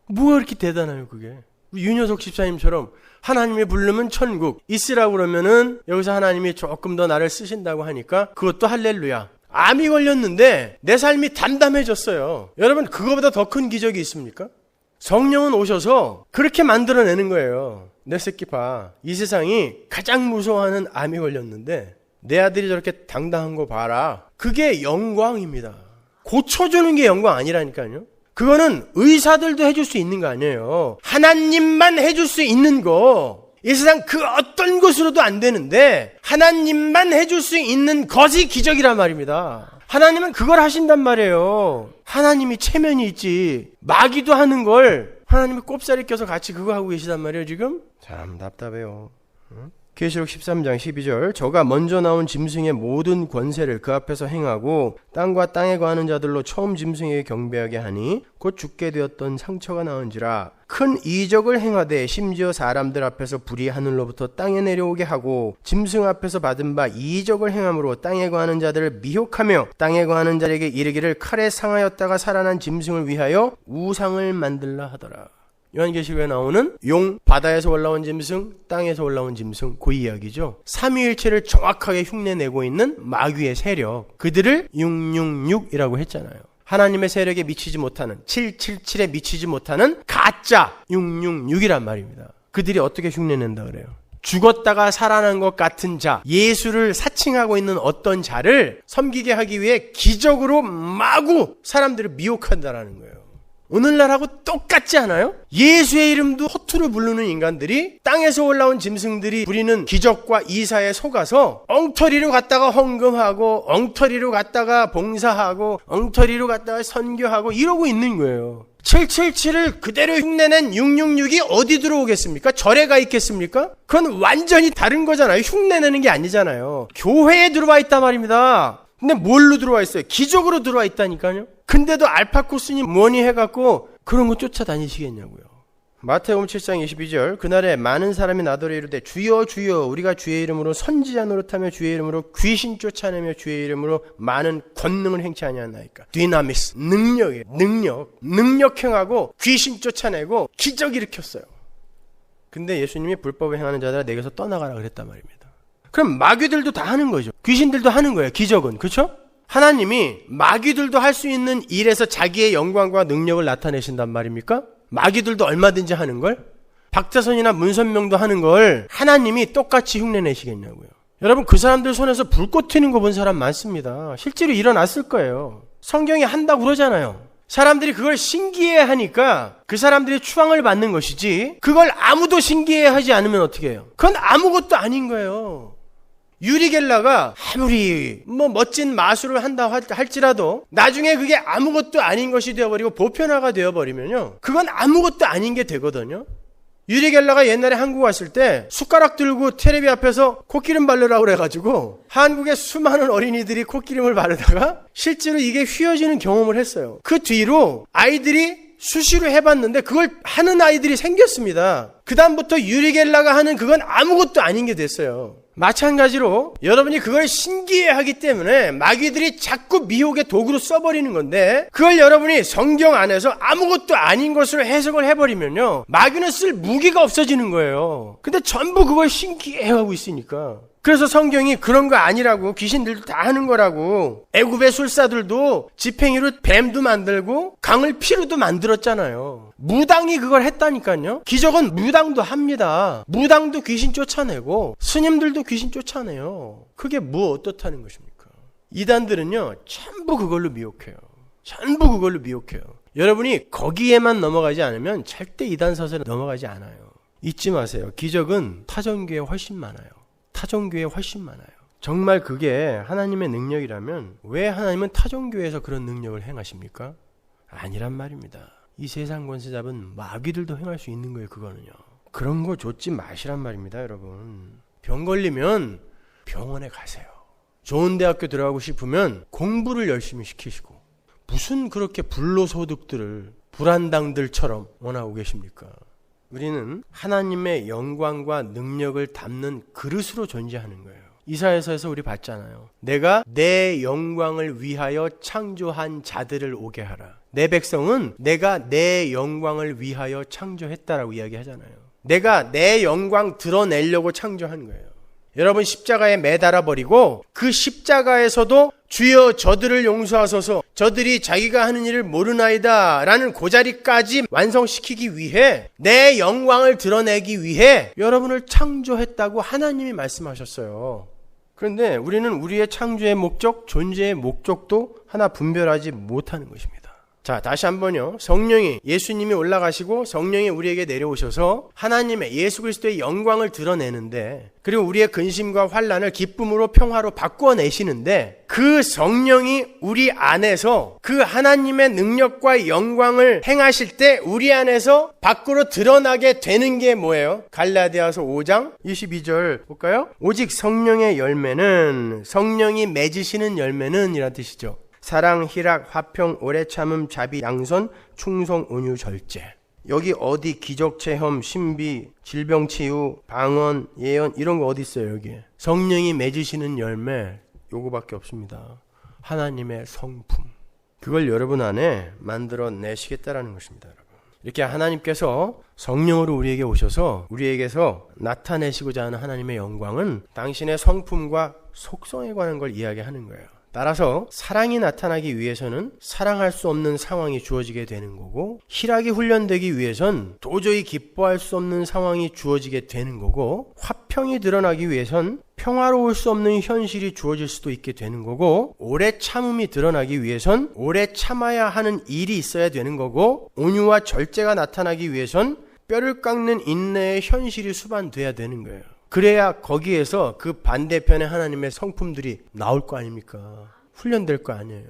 [SPEAKER 1] 뭐가 그렇게 대단해요 그게? 윤여석 집사님처럼 하나님이 부르면 천국 있으라고 그러면은 여기서 하나님이 조금 더 나를 쓰신다고 하니까 그것도 할렐루야. 암이 걸렸는데 내 삶이 담담해졌어요. 여러분 그거보다 더 큰 기적이 있습니까? 성령은 오셔서 그렇게 만들어내는 거예요. 내 새끼 봐. 이 세상이 가장 무서워하는 암이 걸렸는데 내 아들이 저렇게 당당한 거 봐라. 그게 영광입니다. 고쳐주는 게 영광 아니라니까요. 그거는 의사들도 해줄 수 있는 거 아니에요. 하나님만 해줄 수 있는 거. 이 세상 그 어떤 것으로도 안 되는데 하나님만 해줄 수 있는 것이 기적이란 말입니다. 하나님은 그걸 하신단 말이에요. 하나님이 체면이 있지. 마귀도 하는 걸 하나님이 꼽사리 껴서 같이 그거 하고 계시단 말이에요 지금. 참 답답해요. 응? 계시록 13장 12절 저가 먼저 나온 짐승의 모든 권세를 그 앞에서 행하고 땅과 땅에 거하는 자들로 처음 짐승에게 경배하게 하니 곧 죽게 되었던 상처가 나은지라. 큰 이적을 행하되 심지어 사람들 앞에서 불이 하늘로부터 땅에 내려오게 하고 짐승 앞에서 받은 바 이적을 행함으로 땅에 거하는 자들을 미혹하며 땅에 거하는 자에게 이르기를 칼에 상하였다가 살아난 짐승을 위하여 우상을 만들라 하더라. 요한계시록에 나오는 용, 바다에서 올라온 짐승, 땅에서 올라온 짐승, 그 이야기죠. 삼위일체를 정확하게 흉내내고 있는 마귀의 세력, 그들을 666이라고 했잖아요. 하나님의 세력에 미치지 못하는 777에 미치지 못하는 가짜 666이란 말입니다. 그들이 어떻게 흉내낸다 그래요? 죽었다가 살아난 것 같은 자, 예수를 사칭하고 있는 어떤 자를 섬기게 하기 위해 기적으로 마구 사람들을 미혹한다라는 거예요. 오늘날하고 똑같지 않아요? 예수의 이름도 허투루 부르는 인간들이 땅에서 올라온 짐승들이 부리는 기적과 이사에 속아서 엉터리로 갔다가 헌금하고 엉터리로 갔다가 봉사하고 엉터리로 갔다가 선교하고 이러고 있는 거예요. 777을 그대로 흉내낸 666이 어디 들어오겠습니까? 절에 가 있겠습니까? 그건 완전히 다른 거잖아요. 흉내내는 게 아니잖아요. 교회에 들어와 있단 말입니다. 근데 뭘로 들어와 있어요? 기적으로 들어와 있다니까요. 근데도 알파코스니 뭐니 해갖고 그런 거 쫓아다니시겠냐고요. 마태복음 7장 22절 그날에 많은 사람이 나더러 이르되 주여 주여 우리가 주의 이름으로 선지자 노릇하며 주의 이름으로 귀신 쫓아내며 주의 이름으로 많은 권능을 행치 아니하나이까. 디나미스 능력 행하고 귀신 쫓아내고 기적 일으켰어요. 근데 예수님이 불법을 행하는 자들아 내게서 떠나가라 그랬단 말입니다. 그럼 마귀들도 다 하는 거죠. 귀신들도 하는 거예요. 기적은. 그렇죠? 하나님이 마귀들도 할 수 있는 일에서 자기의 영광과 능력을 나타내신단 말입니까? 마귀들도 얼마든지 하는 걸? 박자선이나 문선명도 하는 걸 하나님이 똑같이 흉내내시겠냐고요. 여러분 그 사람들 손에서 불꽃 튀는 거 본 사람 많습니다. 실제로 일어났을 거예요. 성경이 한다고 그러잖아요. 사람들이 그걸 신기해하니까 그 사람들이 추앙을 받는 것이지 그걸 아무도 신기해하지 않으면 어떻게 해요? 그건 아무것도 아닌 거예요. 유리겔라가 아무리 멋진 마술을 한다 할지라도 나중에 그게 아무것도 아닌 것이 되어버리고 보편화가 되어버리면요, 그건 아무것도 아닌 게 되거든요. 유리겔라가 옛날에 한국 왔을 때 숟가락 들고 텔레비 앞에서 코기름 바르라고 그래가지고 한국의 수많은 어린이들이 코기름을 바르다가 실제로 이게 휘어지는 경험을 했어요. 그 뒤로 아이들이 수시로 해봤는데 그걸 하는 아이들이 생겼습니다. 그 다음부터 유리겔라가 하는 그건 아무것도 아닌 게 됐어요. 마찬가지로 여러분이 그걸 신기해하기 때문에 마귀들이 자꾸 미혹의 도구로 써버리는 건데, 그걸 여러분이 성경 안에서 아무것도 아닌 것으로 해석을 해버리면요, 마귀는 쓸 무기가 없어지는 거예요. 근데 전부 그걸 신기해하고 있으니까. 그래서 성경이 그런 거 아니라고, 귀신들도 다 하는 거라고, 애굽의 술사들도 지팽이로 뱀도 만들고 강을 피로도 만들었잖아요. 무당이 그걸 했다니까요. 기적은 무당도 합니다. 무당도 귀신 쫓아내고 스님들도 귀신 쫓아내요. 그게 뭐 어떻다는 것입니까? 이단들은요, 전부 그걸로 미혹해요. 전부 그걸로 미혹해요. 여러분이 거기에만 넘어가지 않으면 절대 이단 서설에 넘어가지 않아요. 잊지 마세요. 기적은 타종교에 훨씬 많아요. 타종교에 훨씬 많아요. 정말 그게 하나님의 능력이라면 왜 하나님은 타종교에서 그런 능력을 행하십니까? 아니란 말입니다. 이 세상 권세 잡은 마귀들도 행할 수 있는 거예요. 그거는요. 그런 거 좇지 마시란 말입니다. 여러분, 병 걸리면 병원에 가세요. 좋은 대학교 들어가고 싶으면 공부를 열심히 시키시고, 무슨 그렇게 불로소득들을 불안당들처럼 원하고 계십니까? 우리는 하나님의 영광과 능력을 담는 그릇으로 존재하는 거예요. 이사야서에서 우리 봤잖아요. 내가 내 영광을 위하여 창조한 자들을 오게 하라. 내 백성은 내가 내 영광을 위하여 창조했다라고 이야기하잖아요. 내가 내 영광 드러내려고 창조한 거예요. 여러분, 십자가에 매달아 버리고 그 십자가에서도 주여 저들을 용서하소서, 저들이 자기가 하는 일을 모르나이다 라는 고자리까지 완성시키기 위해, 내 영광을 드러내기 위해 여러분을 창조했다고 하나님이 말씀하셨어요. 그런데 우리는 우리의 창조의 목적, 존재의 목적도 하나 분별하지 못하는 것입니다. 자, 다시 한번요. 성령이, 예수님이 올라가시고 성령이 우리에게 내려오셔서 하나님의 예수 그리스도의 영광을 드러내는데, 그리고 우리의 근심과 환난을 기쁨으로 평화로 바꾸어내시는데, 그 성령이 우리 안에서 그 하나님의 능력과 영광을 행하실 때 우리 안에서 밖으로 드러나게 되는 게 뭐예요? 갈라디아서 5장 22절 볼까요? 오직 성령의 열매는, 성령이 맺으시는 열매는 이란 뜻이죠. 사랑, 희락, 화평, 오래 참음, 자비, 양선, 충성, 온유, 절제. 여기 어디 기적 체험, 신비, 질병 치유, 방언, 예언 이런 거 어디 있어요? 여기 성령이 맺으시는 열매, 요거밖에 없습니다. 하나님의 성품. 그걸 여러분 안에 만들어 내시겠다라는 것입니다. 여러분, 이렇게 하나님께서 성령으로 우리에게 오셔서 우리에게서 나타내시고자 하는 하나님의 영광은 당신의 성품과 속성에 관한 걸 이야기하는 거예요. 따라서 사랑이 나타나기 위해서는 사랑할 수 없는 상황이 주어지게 되는 거고, 희락이 훈련되기 위해선 도저히 기뻐할 수 없는 상황이 주어지게 되는 거고, 화평이 드러나기 위해선 평화로울 수 없는 현실이 주어질 수도 있게 되는 거고, 오래 참음이 드러나기 위해선 오래 참아야 하는 일이 있어야 되는 거고, 온유와 절제가 나타나기 위해선 뼈를 깎는 인내의 현실이 수반돼야 되는 거예요. 그래야 거기에서 그 반대편의 하나님의 성품들이 나올 거 아닙니까? 훈련될 거 아니에요.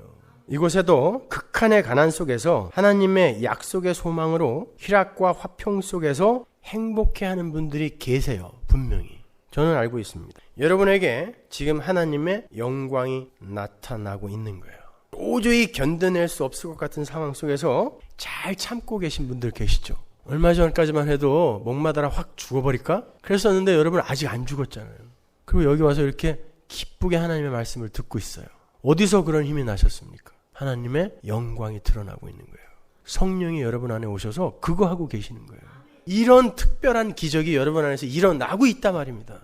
[SPEAKER 1] 이곳에도 극한의 가난 속에서 하나님의 약속의 소망으로 희락과 화평 속에서 행복해하는 분들이 계세요. 분명히. 저는 알고 있습니다. 여러분에게 지금 하나님의 영광이 나타나고 있는 거예요. 도저히 견뎌낼 수 없을 것 같은 상황 속에서 잘 참고 계신 분들 계시죠? 얼마 전까지만 해도 목마다라 확 죽어버릴까? 그랬었는데 여러분 아직 안 죽었잖아요. 그리고 여기 와서 이렇게 기쁘게 하나님의 말씀을 듣고 있어요. 어디서 그런 힘이 나셨습니까? 하나님의 영광이 드러나고 있는 거예요. 성령이 여러분 안에 오셔서 그거 하고 계시는 거예요. 이런 특별한 기적이 여러분 안에서 일어나고 있단 말입니다.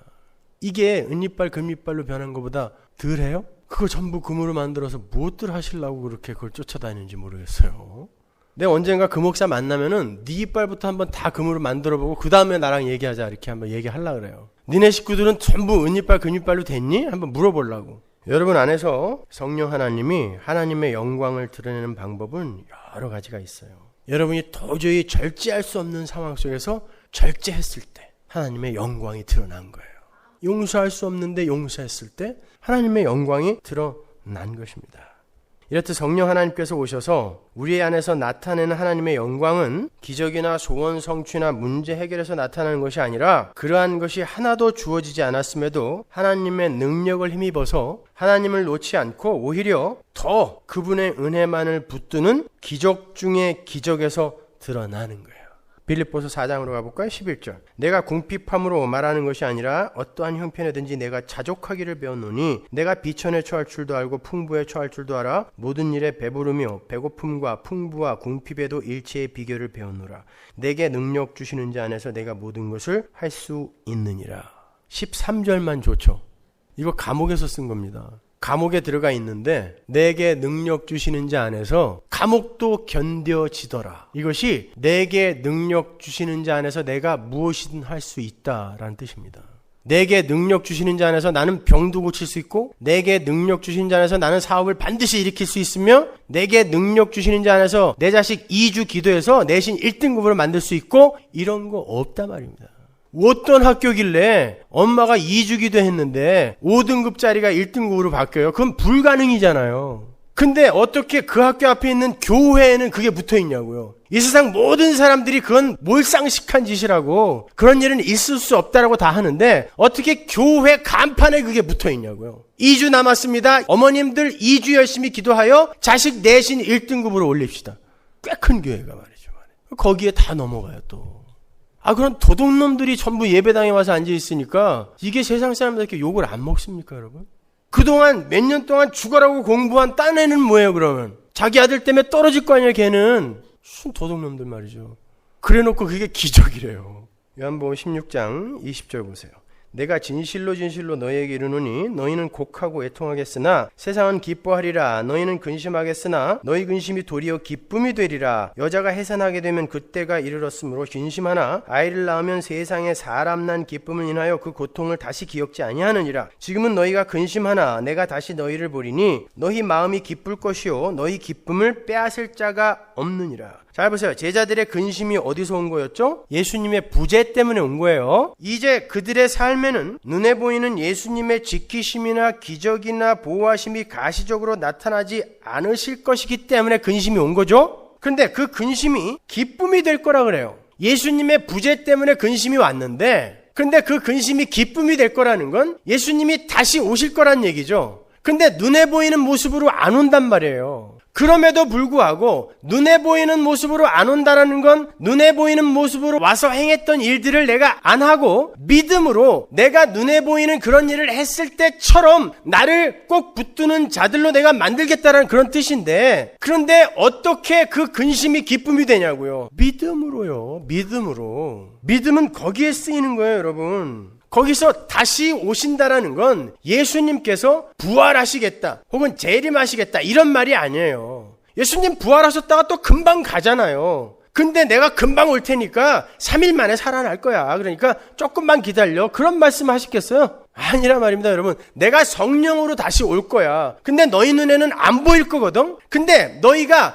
[SPEAKER 1] 이게 은이빨 금이빨로 변한 것보다 덜해요? 그거 전부 금으로 만들어서 무엇들 하시려고 그렇게 그걸 쫓아다니는지 모르겠어요. 내가 언젠가 그 목사 만나면은 네 이빨부터 한번 다 금으로 만들어보고 그 다음에 나랑 얘기하자 이렇게 한번 얘기하려고 그래요. 니네 식구들은 전부 은이빨 금이빨로 됐니? 한번 물어보려고. 여러분 안에서 성령 하나님이 하나님의 영광을 드러내는 방법은 여러 가지가 있어요. 여러분이 도저히 절제할 수 없는 상황 속에서 절제했을 때 하나님의 영광이 드러난 거예요. 용서할 수 없는데 용서했을 때 하나님의 영광이 드러난 것입니다. 이렇듯 성령 하나님께서 오셔서 우리 안에서 나타내는 하나님의 영광은 기적이나 소원 성취나 문제 해결에서 나타나는 것이 아니라 그러한 것이 하나도 주어지지 않았음에도 하나님의 능력을 힘입어서 하나님을 놓지 않고 오히려 더 그분의 은혜만을 붙드는 기적 중의 기적에서 드러나는 거예요. 빌립보서 4장으로 가볼까요? 11절. 내가 궁핍함으로 말하는 것이 아니라 어떠한 형편에든지 내가 자족하기를 배웠노니 내가 비천에 처할 줄도 알고 풍부에 처할 줄도 알아 모든 일에 배부르며 배고픔과 풍부와 궁핍에도 일체의 비결을 배웠노라. 내게 능력 주시는 자 안에서 내가 모든 것을 할 수 있느니라. 13절만 좋죠. 이거 감옥에서 쓴 겁니다. 감옥에 들어가 있는데 내게 능력 주시는 자 안에서 감옥도 견뎌지더라. 이것이 내게 능력 주시는 자 안에서 내가 무엇이든 할 수 있다라는 뜻입니다. 내게 능력 주시는 자 안에서 나는 병도 고칠 수 있고 내게 능력 주시는 자 안에서 나는 사업을 반드시 일으킬 수 있으며 내게 능력 주시는 자 안에서 내 자식 2주 기도해서 내신 1등급으로 만들 수 있고 이런 거 없단 말입니다. 어떤 학교길래 엄마가 2주 기도했는데 5등급짜리가 1등급으로 바뀌어요? 그건 불가능이잖아요. 근데 어떻게 그 학교 앞에 있는 교회에는 그게 붙어 있냐고요. 이 세상 모든 사람들이 그건 몰상식한 짓이라고 그런 일은 있을 수 없다라고 다 하는데 어떻게 교회 간판에 그게 붙어 있냐고요. 2주 남았습니다. 어머님들 2주 열심히 기도하여 자식 내신 1등급으로 올립시다. 꽤 큰 교회가 말이죠. 거기에 다 넘어가요 또. 그런 도둑놈들이 전부 예배당에 와서 앉아있으니까 이게 세상 사람들께 욕을 안 먹습니까 여러분? 그동안 몇 년 동안 죽어라고 공부한 딴 애는 뭐예요 그러면? 자기 아들 때문에 떨어질 거 아니에요 걔는. 무슨 도둑놈들 말이죠. 그래놓고 그게 기적이래요. 요한복음 16장 20절 보세요. 내가 진실로 진실로 너희에게 이르노니 너희는 곡하고 애통하겠으나 세상은 기뻐하리라. 너희는 근심하겠으나 너희 근심이 도리어 기쁨이 되리라. 여자가 해산하게 되면 그때가 이르렀으므로 근심하나 아이를 낳으면 세상에 사람 난 기쁨을 인하여 그 고통을 다시 기억지 아니하느니라. 지금은 너희가 근심하나 내가 다시 너희를 보리니 너희 마음이 기쁠 것이요 너희 기쁨을 빼앗을 자가 없느니라. 잘 보세요. 제자들의 근심이 어디서 온 거였죠? 예수님의 부재 때문에 온 거예요. 이제 그들의 삶에는 눈에 보이는 예수님의 지키심이나 기적이나 보호하심이 가시적으로 나타나지 않으실 것이기 때문에 근심이 온 거죠. 근데 그 근심이 기쁨이 될 거라 그래요. 예수님의 부재 때문에 근심이 왔는데 근데 그 근심이 기쁨이 될 거라는 건 예수님이 다시 오실 거란 얘기죠. 근데 눈에 보이는 모습으로 안 온단 말이에요. 그럼에도 불구하고 눈에 보이는 모습으로 안 온다라는 건 눈에 보이는 모습으로 와서 행했던 일들을 내가 안 하고 믿음으로 내가 눈에 보이는 그런 일을 했을 때처럼 나를 꼭 붙드는 자들로 내가 만들겠다라는 그런 뜻인데 그런데 어떻게 그 근심이 기쁨이 되냐고요. 믿음으로요. 믿음으로. 믿음은 거기에 쓰이는 거예요 여러분. 거기서 다시 오신다라는 건 예수님께서 부활하시겠다 혹은 재림하시겠다 이런 말이 아니에요. 예수님 부활하셨다가 또 금방 가잖아요. 근데 내가 금방 올 테니까 3일 만에 살아날 거야. 그러니까 조금만 기다려. 그런 말씀 하시겠어요? 아니라 말입니다 여러분. 내가 성령으로 다시 올 거야. 근데 너희 눈에는 안 보일 거거든. 근데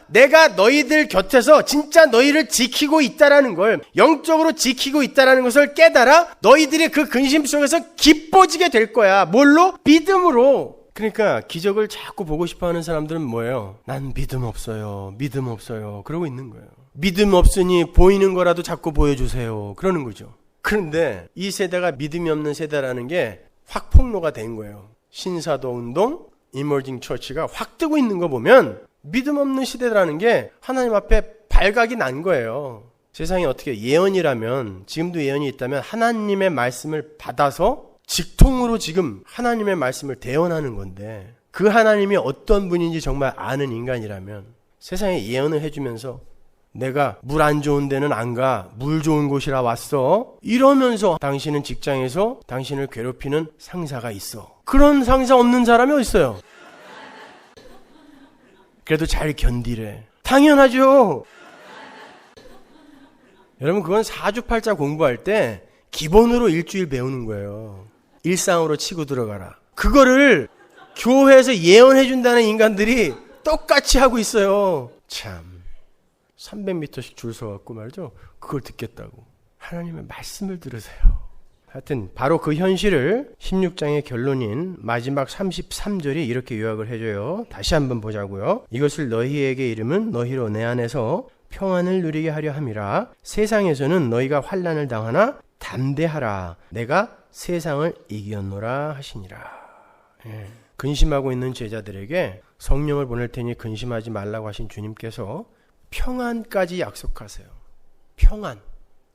[SPEAKER 1] 내가 너희들 곁에서 진짜 너희를 지키고 있다라는 걸 영적으로 지키고 있다라는 것을 깨달아 너희들이 그 근심 속에서 기뻐지게 될 거야. 뭘로? 믿음으로. 그러니까 기적을 자꾸 보고 싶어하는 사람들은 뭐예요? 난 믿음 없어요. 믿음 없어요. 그러고 있는 거예요. 믿음 없으니 보이는 거라도 자꾸 보여주세요. 그러는 거죠. 그런데 이 세대가 믿음이 없는 세대라는 게 확 폭로가 된 거예요. 신사도 운동, 이머징 처치가 확 뜨고 있는 거 보면 믿음 없는 시대라는 게 하나님 앞에 발각이 난 거예요. 세상에 어떻게 예언이라면 지금도 예언이 있다면 하나님의 말씀을 받아서 직통으로 지금 하나님의 말씀을 대언하는 건데 그 하나님이 어떤 분인지 정말 아는 인간이라면 세상에 예언을 해주면서 내가 물 안 좋은 데는 안 가. 물 좋은 곳이라 왔어. 이러면서 당신은 직장에서 당신을 괴롭히는 상사가 있어. 그런 상사 없는 사람이 어디 있어요? 그래도 잘 견디래. 당연하죠. 여러분 그건 사주팔자 공부할 때 기본으로 일주일 배우는 거예요. 일상으로 치고 들어가라. 그거를 교회에서 예언해준다는 인간들이 똑같이 하고 있어요. 참 300m씩 줄 서갖고 말이죠. 그걸 듣겠다고. 하나님의 말씀을 들으세요. 하여튼 바로 그 현실을 16장의 결론인 마지막 33절이 이렇게 요약을 해줘요. 다시 한번 보자고요. 이것을 너희에게 이름은 너희로 내 안에서 평안을 누리게 하려 함이라. 세상에서는 너희가 환난을 당하나 담대하라. 내가 세상을 이겼노라 하시니라. 근심하고 있는 제자들에게 성령을 보낼 테니 근심하지 말라고 하신 주님께서 평안까지 약속하세요. 평안.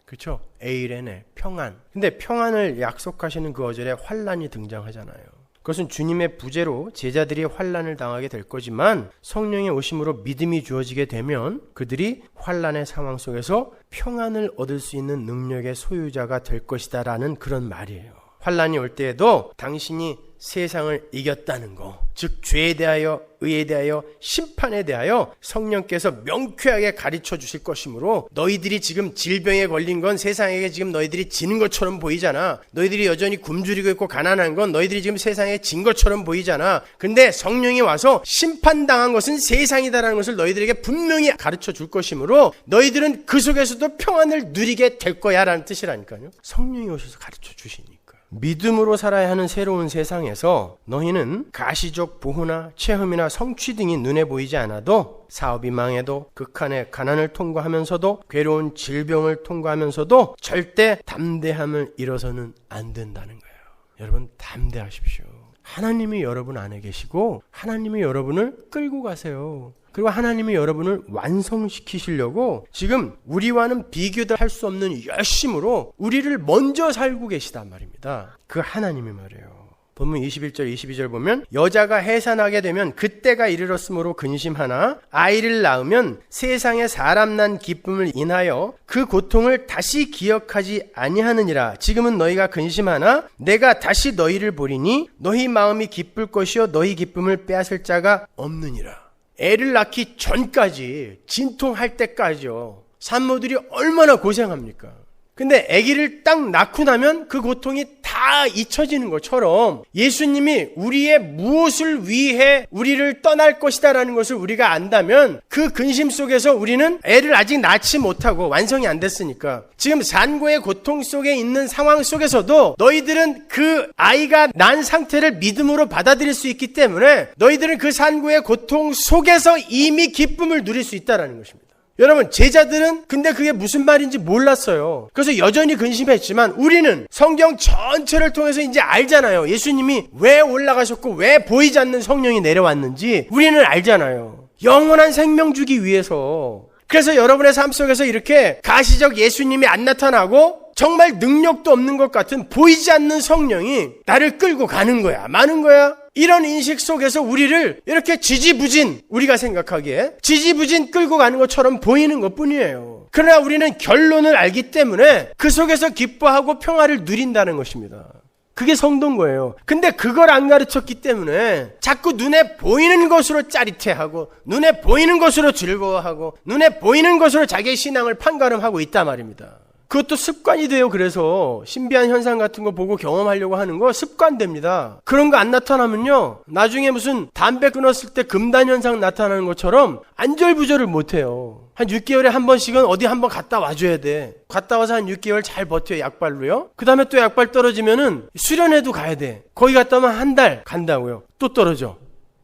[SPEAKER 1] 그렇죠? 에이레네, 평안. 근데 평안을 약속하시는 그 어절에 환난이 등장하잖아요. 그것은 주님의 부재로 제자들이 환난을 당하게 될 거지만 성령의 오심으로 믿음이 주어지게 되면 그들이 환난의 상황 속에서 평안을 얻을 수 있는 능력의 소유자가 될 것이다 라는 그런 말이에요. 환난이 올 때에도 당신이 세상을 이겼다는 거, 즉 죄에 대하여, 의에 대하여, 심판에 대하여 성령께서 명쾌하게 가르쳐 주실 것이므로 너희들이 지금 질병에 걸린 건 세상에게 지금 너희들이 지는 것처럼 보이잖아. 너희들이 여전히 굶주리고 있고 가난한 건 너희들이 지금 세상에 진 것처럼 보이잖아. 근데 성령이 와서 심판당한 것은 세상이다라는 것을 너희들에게 분명히 가르쳐 줄 것이므로 너희들은 그 속에서도 평안을 누리게 될 거야 라는 뜻이라니까요. 성령이 오셔서 가르쳐 주시니까. 믿음으로 살아야 하는 새로운 세상에서 너희는 가시적 보호나 체험이나 성취 등이 눈에 보이지 않아도 사업이 망해도 극한의 가난을 통과하면서도 괴로운 질병을 통과하면서도 절대 담대함을 잃어서는 안 된다는 거예요. 여러분 담대하십시오. 하나님이 여러분 안에 계시고 하나님이 여러분을 끌고 가세요. 그리고 하나님이 여러분을 완성시키시려고 지금 우리와는 비교도 할 수 없는 열심으로 우리를 먼저 살고 계시단 말입니다. 그 하나님이 말이에요. 본문 21절 22절 보면 여자가 해산하게 되면 그때가 이르렀으므로 근심하나 아이를 낳으면 세상에 사람 난 기쁨을 인하여 그 고통을 다시 기억하지 아니하느니라. 지금은 너희가 근심하나 내가 다시 너희를 보리니 너희 마음이 기쁠 것이요 너희 기쁨을 빼앗을 자가 없느니라. 애를 낳기 전까지 진통할 때까지요. 산모들이 얼마나 고생합니까? 근데 아기를 딱 낳고 나면 그 고통이 다 잊혀지는 것처럼 예수님이 우리의 무엇을 위해 우리를 떠날 것이다라는 것을 우리가 안다면 그 근심 속에서 우리는 애를 아직 낳지 못하고 완성이 안 됐으니까 지금 산고의 고통 속에 있는 상황 속에서도 너희들은 그 아이가 난 상태를 믿음으로 받아들일 수 있기 때문에 너희들은 그 산고의 고통 속에서 이미 기쁨을 누릴 수 있다는 것입니다. 여러분 제자들은 근데 그게 무슨 말인지 몰랐어요. 그래서 여전히 근심했지만 우리는 성경 전체를 통해서 이제 알잖아요. 예수님이 왜 올라가셨고 왜 보이지 않는 성령이 내려왔는지 우리는 알잖아요. 영원한 생명 주기 위해서. 그래서 여러분의 삶 속에서 이렇게 가시적 예수님이 안 나타나고 정말 능력도 없는 것 같은 보이지 않는 성령이 나를 끌고 가는 거야, 마는 거야. 이런 인식 속에서 우리를 이렇게 지지부진, 우리가 생각하기에 지지부진 끌고 가는 것처럼 보이는 것뿐이에요. 그러나 우리는 결론을 알기 때문에 그 속에서 기뻐하고 평화를 누린다는 것입니다. 그게 성도인 거예요. 근데 그걸 안 가르쳤기 때문에 자꾸 눈에 보이는 것으로 짜릿해하고 눈에 보이는 것으로 즐거워하고 눈에 보이는 것으로 자기의 신앙을 판가름하고 있단 말입니다. 그것도 습관이 돼요. 그래서 신비한 현상 같은 거 보고 경험하려고 하는 거 습관됩니다. 그런 거 안 나타나면요 나중에 무슨 담배 끊었을 때 금단 현상 나타나는 것처럼 안절부절을 못해요. 한 6개월에 한 번씩은 어디 한번 갔다 와줘야 돼. 갔다 와서 한 6개월 잘 버텨요. 약발로요. 그 다음에 또 약발 떨어지면은 수련회도 가야 돼. 거기 갔다 오면 한 달 간다고요. 또 떨어져.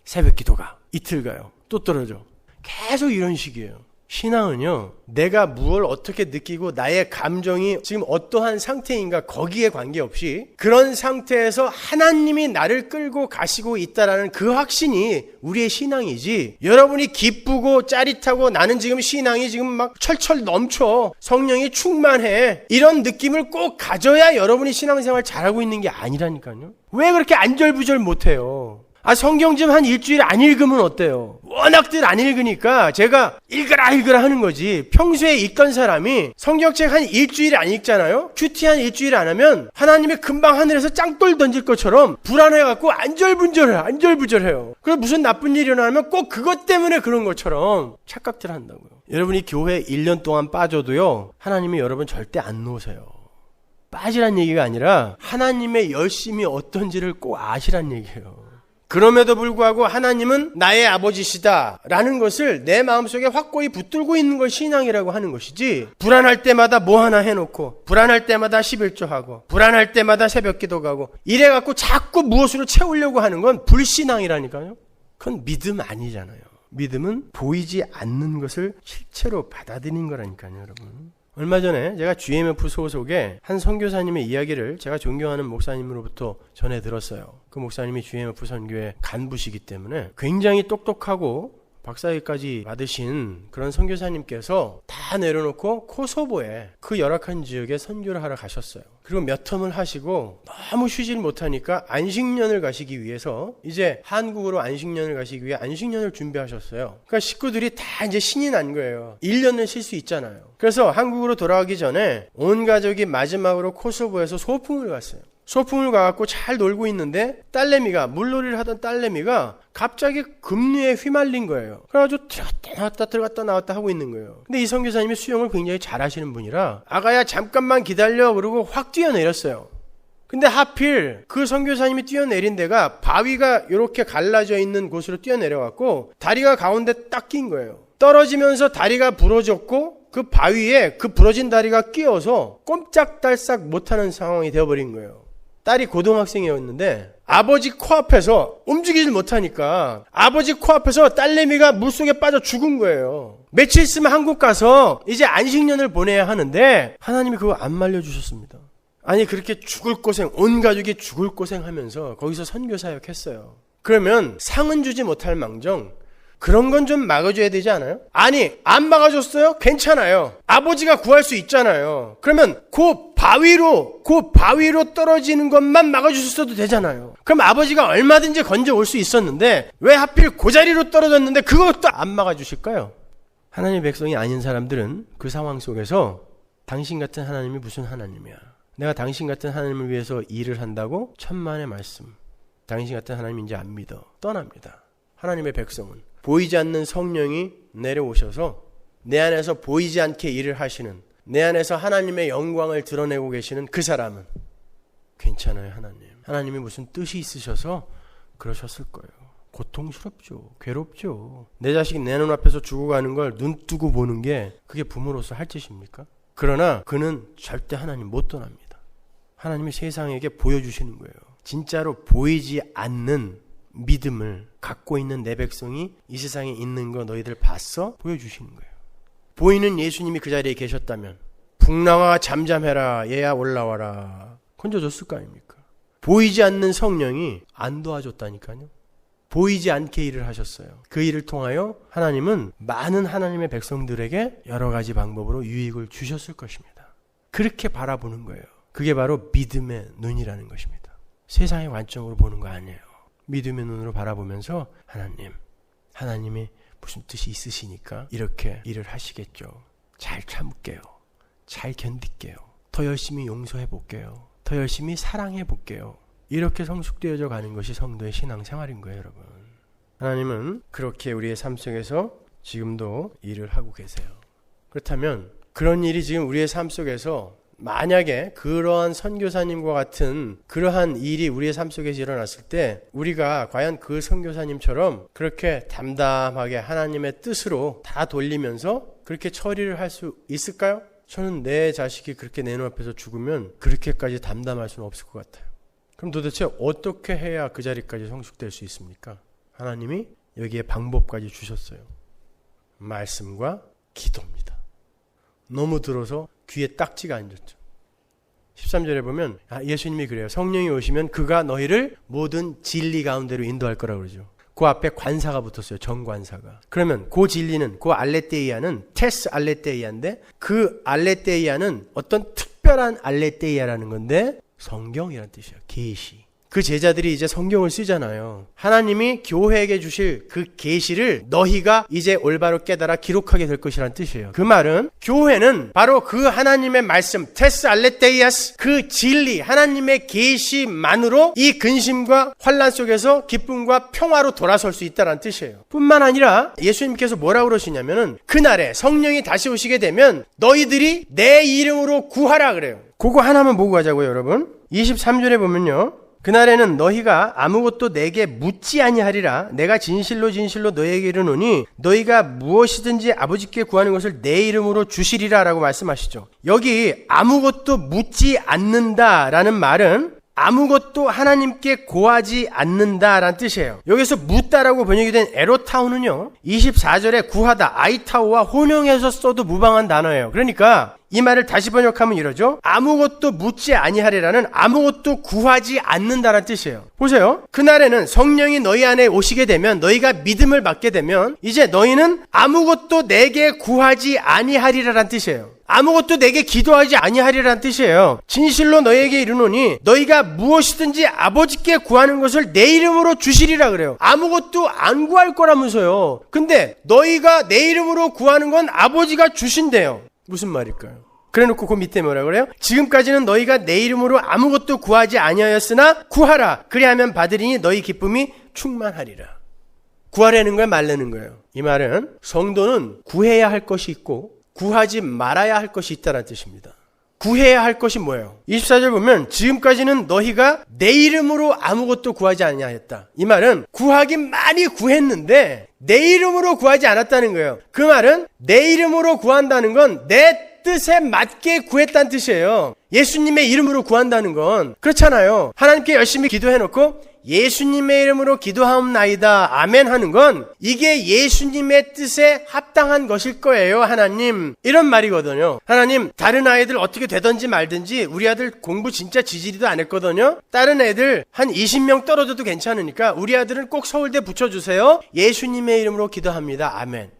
[SPEAKER 1] 새벽 기도가 이틀 가요. 또 떨어져. 계속 이런 식이에요. 신앙은요 내가 무엇을 어떻게 느끼고 나의 감정이 지금 어떠한 상태인가 거기에 관계없이 그런 상태에서 하나님이 나를 끌고 가시고 있다라는 그 확신이 우리의 신앙이지, 여러분이 기쁘고 짜릿하고 나는 지금 신앙이 지금 막 철철 넘쳐 성령이 충만해 이런 느낌을 꼭 가져야 여러분이 신앙생활 잘하고 있는 게 아니라니까요. 왜 그렇게 안절부절 못해요? 성경 좀 한 일주일 안 읽으면 어때요? 워낙들 안 읽으니까 제가 읽으라 하는 거지. 평소에 읽던 사람이 성경책 한 일주일 안 읽잖아요? 큐티 한 일주일 안 하면 하나님이 금방 하늘에서 짱돌 던질 것처럼 불안해갖고 안절부절해요. 그래서 무슨 나쁜 일이 일어나면 꼭 그것 때문에 그런 것처럼 착각들 한다고요. 여러분이 교회 1년 동안 빠져도요 하나님이 여러분 절대 안 놓으세요. 빠지란 얘기가 아니라 하나님의 열심이 어떤지를 꼭 아시란 얘기예요. 그럼에도 불구하고 하나님은 나의 아버지시다 라는 것을 내 마음속에 확고히 붙들고 있는 걸 신앙이라고 하는 것이지, 불안할 때마다 뭐 하나 해놓고, 불안할 때마다 11조하고, 불안할 때마다 새벽기도 가고 이래갖고 자꾸 무엇으로 채우려고 하는 건 불신앙이라니까요. 그건 믿음 아니잖아요. 믿음은 보이지 않는 것을 실체로 받아들이는 거라니까요, 여러분. 얼마 전에 제가 GMF 소속의 한 선교사님의 이야기를 제가 존경하는 목사님으로부터 전해 들었어요. 그 목사님이 GMF 선교의 간부시기 때문에 굉장히 똑똑하고 박사학위까지 받으신 그런 선교사님께서 다 내려놓고 코소보에 그 열악한 지역에 선교를 하러 가셨어요. 그리고 몇 텀을 하시고 너무 쉬질 못하니까 안식년을 가시기 위해서 이제 한국으로 안식년을 가시기 위해 안식년을 준비하셨어요. 그러니까 식구들이 다 이제 신이 난 거예요. 1년을 쉴 수 있잖아요. 그래서 한국으로 돌아가기 전에 온 가족이 마지막으로 코소보에서 소풍을 갔어요. 소풍을 가갖고 잘 놀고 있는데 딸내미가, 물놀이를 하던 딸내미가 갑자기 급류에 휘말린 거예요. 그래가지고 들어갔다 나왔다 하고 있는 거예요. 근데 이 선교사님이 수영을 굉장히 잘하시는 분이라 아가야 잠깐만 기다려 그러고 확 뛰어내렸어요. 근데 하필 그 선교사님이 뛰어내린 데가 바위가 이렇게 갈라져 있는 곳으로 뛰어내려갖고 다리가 가운데 딱 낀 거예요. 떨어지면서 다리가 부러졌고 그 바위에 그 부러진 다리가 끼어서 꼼짝달싹 못하는 상황이 되어버린 거예요. 딸이 고등학생이었는데 아버지 코앞에서 움직이질 못하니까 아버지 코앞에서 딸내미가 물속에 빠져 죽은 거예요. 며칠 있으면 한국 가서 이제 안식년을 보내야 하는데 하나님이 그거 안 말려주셨습니다. 아니 그렇게 죽을 고생, 온 가족이 죽을 고생하면서 거기서 선교사역 했어요. 그러면 상은 주지 못할 망정 그런 건 좀 막아줘야 되지 않아요? 아니 안 막아줬어요? 괜찮아요. 아버지가 구할 수 있잖아요. 그러면 그 바위로 떨어지는 것만 막아주셨어도 되잖아요. 그럼 아버지가 얼마든지 건져올 수 있었는데 왜 하필 그 자리로 떨어졌는데 그것도 안 막아주실까요? 하나님의 백성이 아닌 사람들은 그 상황 속에서 당신 같은 하나님이 무슨 하나님이야, 내가 당신 같은 하나님을 위해서 일을 한다고 천만의 말씀, 당신 같은 하나님 이제 안 믿어, 떠납니다. 하나님의 백성은 보이지 않는 성령이 내려오셔서 내 안에서 보이지 않게 일을 하시는, 내 안에서 하나님의 영광을 드러내고 계시는 그 사람은 괜찮아요. 하나님이 무슨 뜻이 있으셔서 그러셨을 거예요. 고통스럽죠. 괴롭죠. 내 자식이 내 눈앞에서 죽어가는 걸 눈 뜨고 보는 게 그게 부모로서 할 짓입니까? 그러나 그는 절대 하나님 못 떠납니다. 하나님이 세상에게 보여주시는 거예요. 진짜로 보이지 않는 믿음을 갖고 있는 내 백성이 이 세상에 있는 거 너희들 봤어? 보여주시는 거예요. 보이는 예수님이 그 자리에 계셨다면 풍랑아 잠잠해라, 얘야 올라와라 건져줬을 거 아닙니까? 보이지 않는 성령이 안 도와줬다니까요. 보이지 않게 일을 하셨어요. 그 일을 통하여 하나님은 많은 하나님의 백성들에게 여러 가지 방법으로 유익을 주셨을 것입니다. 그렇게 바라보는 거예요. 그게 바로 믿음의 눈이라는 것입니다. 세상의 관점으로 보는 거 아니에요. 믿음의 눈으로 바라보면서 하나님이 무슨 뜻이 있으시니까 이렇게 일을 하시겠죠. 잘 참을게요. 잘 견딜게요. 더 열심히 용서해 볼게요. 더 열심히 사랑해 볼게요. 이렇게 성숙되어져 가는 것이 성도의 신앙생활인 거예요, 여러분. 하나님은 그렇게 우리의 삶 속에서 지금도 일을 하고 계세요. 그렇다면 그런 일이 지금 우리의 삶 속에서 만약에 그러한 선교사님과 같은 그러한 일이 우리의 삶 속에서 일어났을 때 우리가 과연 그 선교사님처럼 그렇게 담담하게 하나님의 뜻으로 다 돌리면서 그렇게 처리를 할 수 있을까요? 저는 내 자식이 그렇게 내 눈앞에서 죽으면 그렇게까지 담담할 수는 없을 것 같아요. 그럼 도대체 어떻게 해야 그 자리까지 성숙될 수 있습니까? 하나님이 여기에 방법까지 주셨어요. 말씀과 기도입니다. 너무 들어서 귀에 딱지가 앉았죠. 13절에 보면 예수님이 그래요. 성령이 오시면 그가 너희를 모든 진리 가운데로 인도할 거라고 그러죠. 그 앞에 관사가 붙었어요. 정관사가. 그러면 그 진리는, 그 알레테이아는 테스 알레테이아인데 그 알레테이아는 어떤 특별한 알레테이아라는 건데 성경이라는 뜻이에요. 계시. 그 제자들이 이제 성경을 쓰잖아요. 하나님이 교회에게 주실 그 계시를 너희가 이제 올바로 깨달아 기록하게 될 것이라는 뜻이에요. 그 말은 교회는 바로 그 하나님의 말씀, 테스 알레테이아스, 그 진리, 하나님의 계시만으로 이 근심과 환난 속에서 기쁨과 평화로 돌아설 수 있다는 뜻이에요. 뿐만 아니라 예수님께서 뭐라고 그러시냐면은 그날에 성령이 다시 오시게 되면 너희들이 내 이름으로 구하라 그래요. 그거 하나만 보고 가자고요, 여러분. 23절에 보면요. 그날에는 너희가 아무것도 내게 묻지 아니하리라. 내가 진실로 진실로 너희에게 이르노니 너희가 무엇이든지 아버지께 구하는 것을 내 이름으로 주시리라 라고 말씀하시죠. 여기 아무것도 묻지 않는다라는 말은 아무것도 하나님께 고하지 않는다라는 뜻이에요. 여기서 묻다라고 번역이 된 에로타우는요, 24절에 구하다, 아이타오와 혼용해서 써도 무방한 단어예요. 그러니까 이 말을 다시 번역하면 이러죠. 아무것도 묻지 아니하리라는 아무것도 구하지 않는다라는 뜻이에요. 보세요. 그날에는 성령이 너희 안에 오시게 되면, 너희가 믿음을 받게 되면 이제 너희는 아무것도 내게 구하지 아니하리라는 뜻이에요. 아무것도 내게 기도하지 아니하리라는 뜻이에요. 진실로 너희에게 이르노니 너희가 무엇이든지 아버지께 구하는 것을 내 이름으로 주시리라 그래요. 아무것도 안 구할 거라면서요. 근데 너희가 내 이름으로 구하는 건 아버지가 주신대요. 무슨 말일까요? 그래놓고 그 밑에 뭐라 그래요? 지금까지는 너희가 내 이름으로 아무것도 구하지 아니하였으나 구하라. 그리하면 받으리니 너희 기쁨이 충만하리라. 구하라는 거야, 말라는 거예요. 이 말은 성도는 구해야 할 것이 있고 구하지 말아야 할 것이 있다는 뜻입니다. 구해야 할 것이 뭐예요? 24절 보면 지금까지는 너희가 내 이름으로 아무것도 구하지 아니하였다. 이 말은 구하긴 많이 구했는데 내 이름으로 구하지 않았다는 거예요. 그 말은 내 이름으로 구한다는 건 내 뜻에 맞게 구했다는 뜻이에요. 예수님의 이름으로 구한다는 건 그렇잖아요. 하나님께 열심히 기도해놓고 예수님의 이름으로 기도하옵나이다 아멘 하는 건 이게 예수님의 뜻에 합당한 것일 거예요. 하나님, 이런 말이거든요. 하나님, 다른 아이들 어떻게 되든지 말든지 우리 아들 공부 진짜 지지리도 안 했거든요. 다른 애들 한 20명 떨어져도 괜찮으니까 우리 아들은 꼭 서울대 붙여주세요. 예수님의 이름으로 기도합니다 아멘.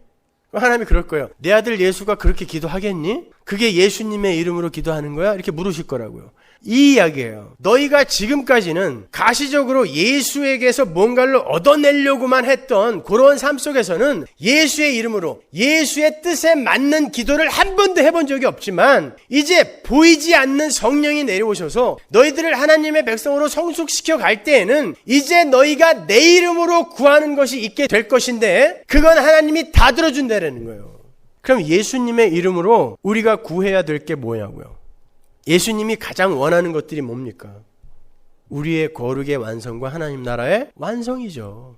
[SPEAKER 1] 하나님이 그럴 거예요. 내 아들 예수가 그렇게 기도하겠니? 그게 예수님의 이름으로 기도하는 거야? 이렇게 물으실 거라고요. 이 이야기예요. 너희가 지금까지는 가시적으로 예수에게서 뭔가를 얻어내려고만 했던 그런 삶 속에서는 예수의 이름으로 예수의 뜻에 맞는 기도를 한 번도 해본 적이 없지만 이제 보이지 않는 성령이 내려오셔서 너희들을 하나님의 백성으로 성숙시켜 갈 때에는 이제 너희가 내 이름으로 구하는 것이 있게 될 것인데 그건 하나님이 다 들어준다는 거예요. 그럼 예수님의 이름으로 우리가 구해야 될 게 뭐냐고요? 예수님이 가장 원하는 것들이 뭡니까? 우리의 거룩의 완성과 하나님 나라의 완성이죠.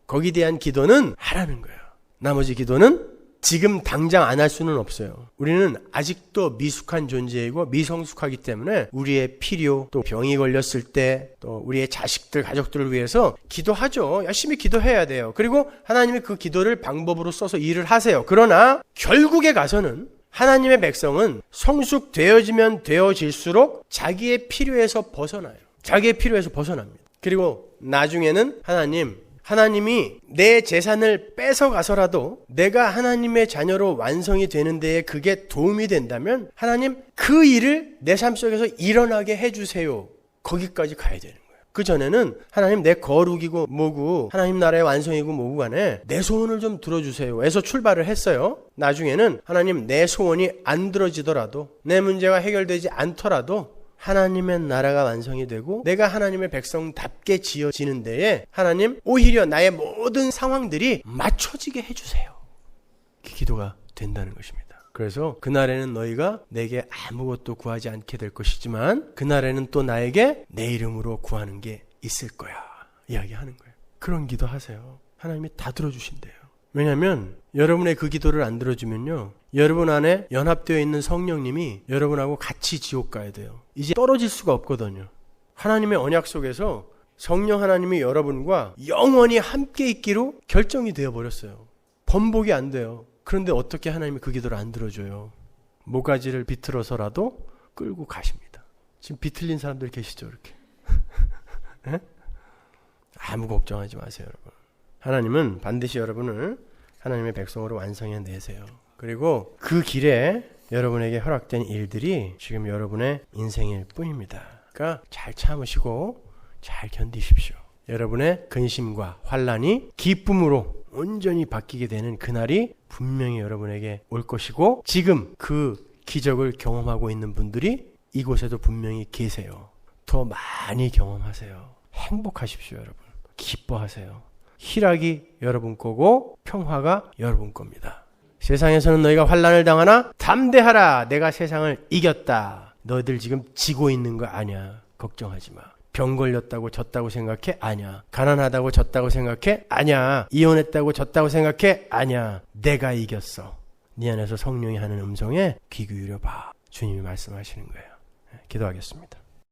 [SPEAKER 1] 거기에 대한 기도는 하라는 거예요. 나머지 기도는 지금 당장 안 할 수는 없어요. 우리는 아직도 미숙한 존재이고 미성숙하기 때문에 우리의 필요, 또 병이 걸렸을 때, 또 우리의 자식들, 가족들을 위해서 기도하죠. 열심히 기도해야 돼요. 그리고 하나님이 그 기도를 방법으로 써서 일을 하세요. 그러나 결국에 가서는 하나님의 백성은 성숙되어지면 되어질수록 자기의 필요에서 벗어나요. 자기의 필요에서 벗어납니다. 그리고 나중에는 하나님이 내 재산을 뺏어가서라도 내가 하나님의 자녀로 완성이 되는 데에 그게 도움이 된다면 하나님 그 일을 내 삶 속에서 일어나게 해주세요. 거기까지 가야 되는 거예요. 그 전에는 하나님 내 거룩이고 뭐고 하나님 나라의 완성이고 뭐고 간에 내 소원을 좀 들어주세요 에서 출발을 했어요. 나중에는 하나님 내 소원이 안 들어지더라도 내 문제가 해결되지 않더라도 하나님의 나라가 완성이 되고 내가 하나님의 백성답게 지어지는 데에 하나님 오히려 나의 모든 상황들이 맞춰지게 해주세요. 그 기도가 된다는 것입니다. 그래서 그날에는 너희가 내게 아무것도 구하지 않게 될 것이지만 그날에는 또 나에게 내 이름으로 구하는 게 있을 거야 이야기하는 거예요. 그런 기도 하세요. 하나님이 다 들어주신대요. 왜냐하면 여러분의 그 기도를 안 들어주면요, 여러분 안에 연합되어 있는 성령님이 여러분하고 같이 지옥 가야 돼요. 이제 떨어질 수가 없거든요. 하나님의 언약 속에서 성령 하나님이 여러분과 영원히 함께 있기로 결정이 되어버렸어요. 번복이 안 돼요. 그런데 어떻게 하나님이 그 기도를 안 들어줘요? 모가지를 비틀어서라도 끌고 가십니다. 지금 비틀린 사람들 계시죠? 이렇게. 네? 아무 걱정하지 마세요, 여러분. 하나님은 반드시 여러분을 하나님의 백성으로 완성해내세요. 그리고 그 길에 여러분에게 허락된 일들이 지금 여러분의 인생일 뿐입니다. 그러니까 잘 참으시고 잘 견디십시오. 여러분의 근심과 환난이 기쁨으로 온전히 바뀌게 되는 그날이 분명히 여러분에게 올 것이고 지금 그 기적을 경험하고 있는 분들이 이곳에도 분명히 계세요. 더 많이 경험하세요. 행복하십시오, 여러분. 기뻐하세요. 희락이 여러분 거고 평화가 여러분 겁니다. 세상에서는 너희가 환난을 당하나 담대하라. 내가 세상을 이겼다. 너희들 지금 지고 있는 거 아니야. 걱정하지 마. 병 걸렸다고 졌다고 생각해? 아니야. 가난하다고 졌다고 생각해? 아니야. 이혼했다고 졌다고 생각해? 아니야. 내가 이겼어. 네 안에서 성령이 하는 음성에 귀 기울여 봐. 주님이 말씀하시는 거예요. 기도하겠습니다.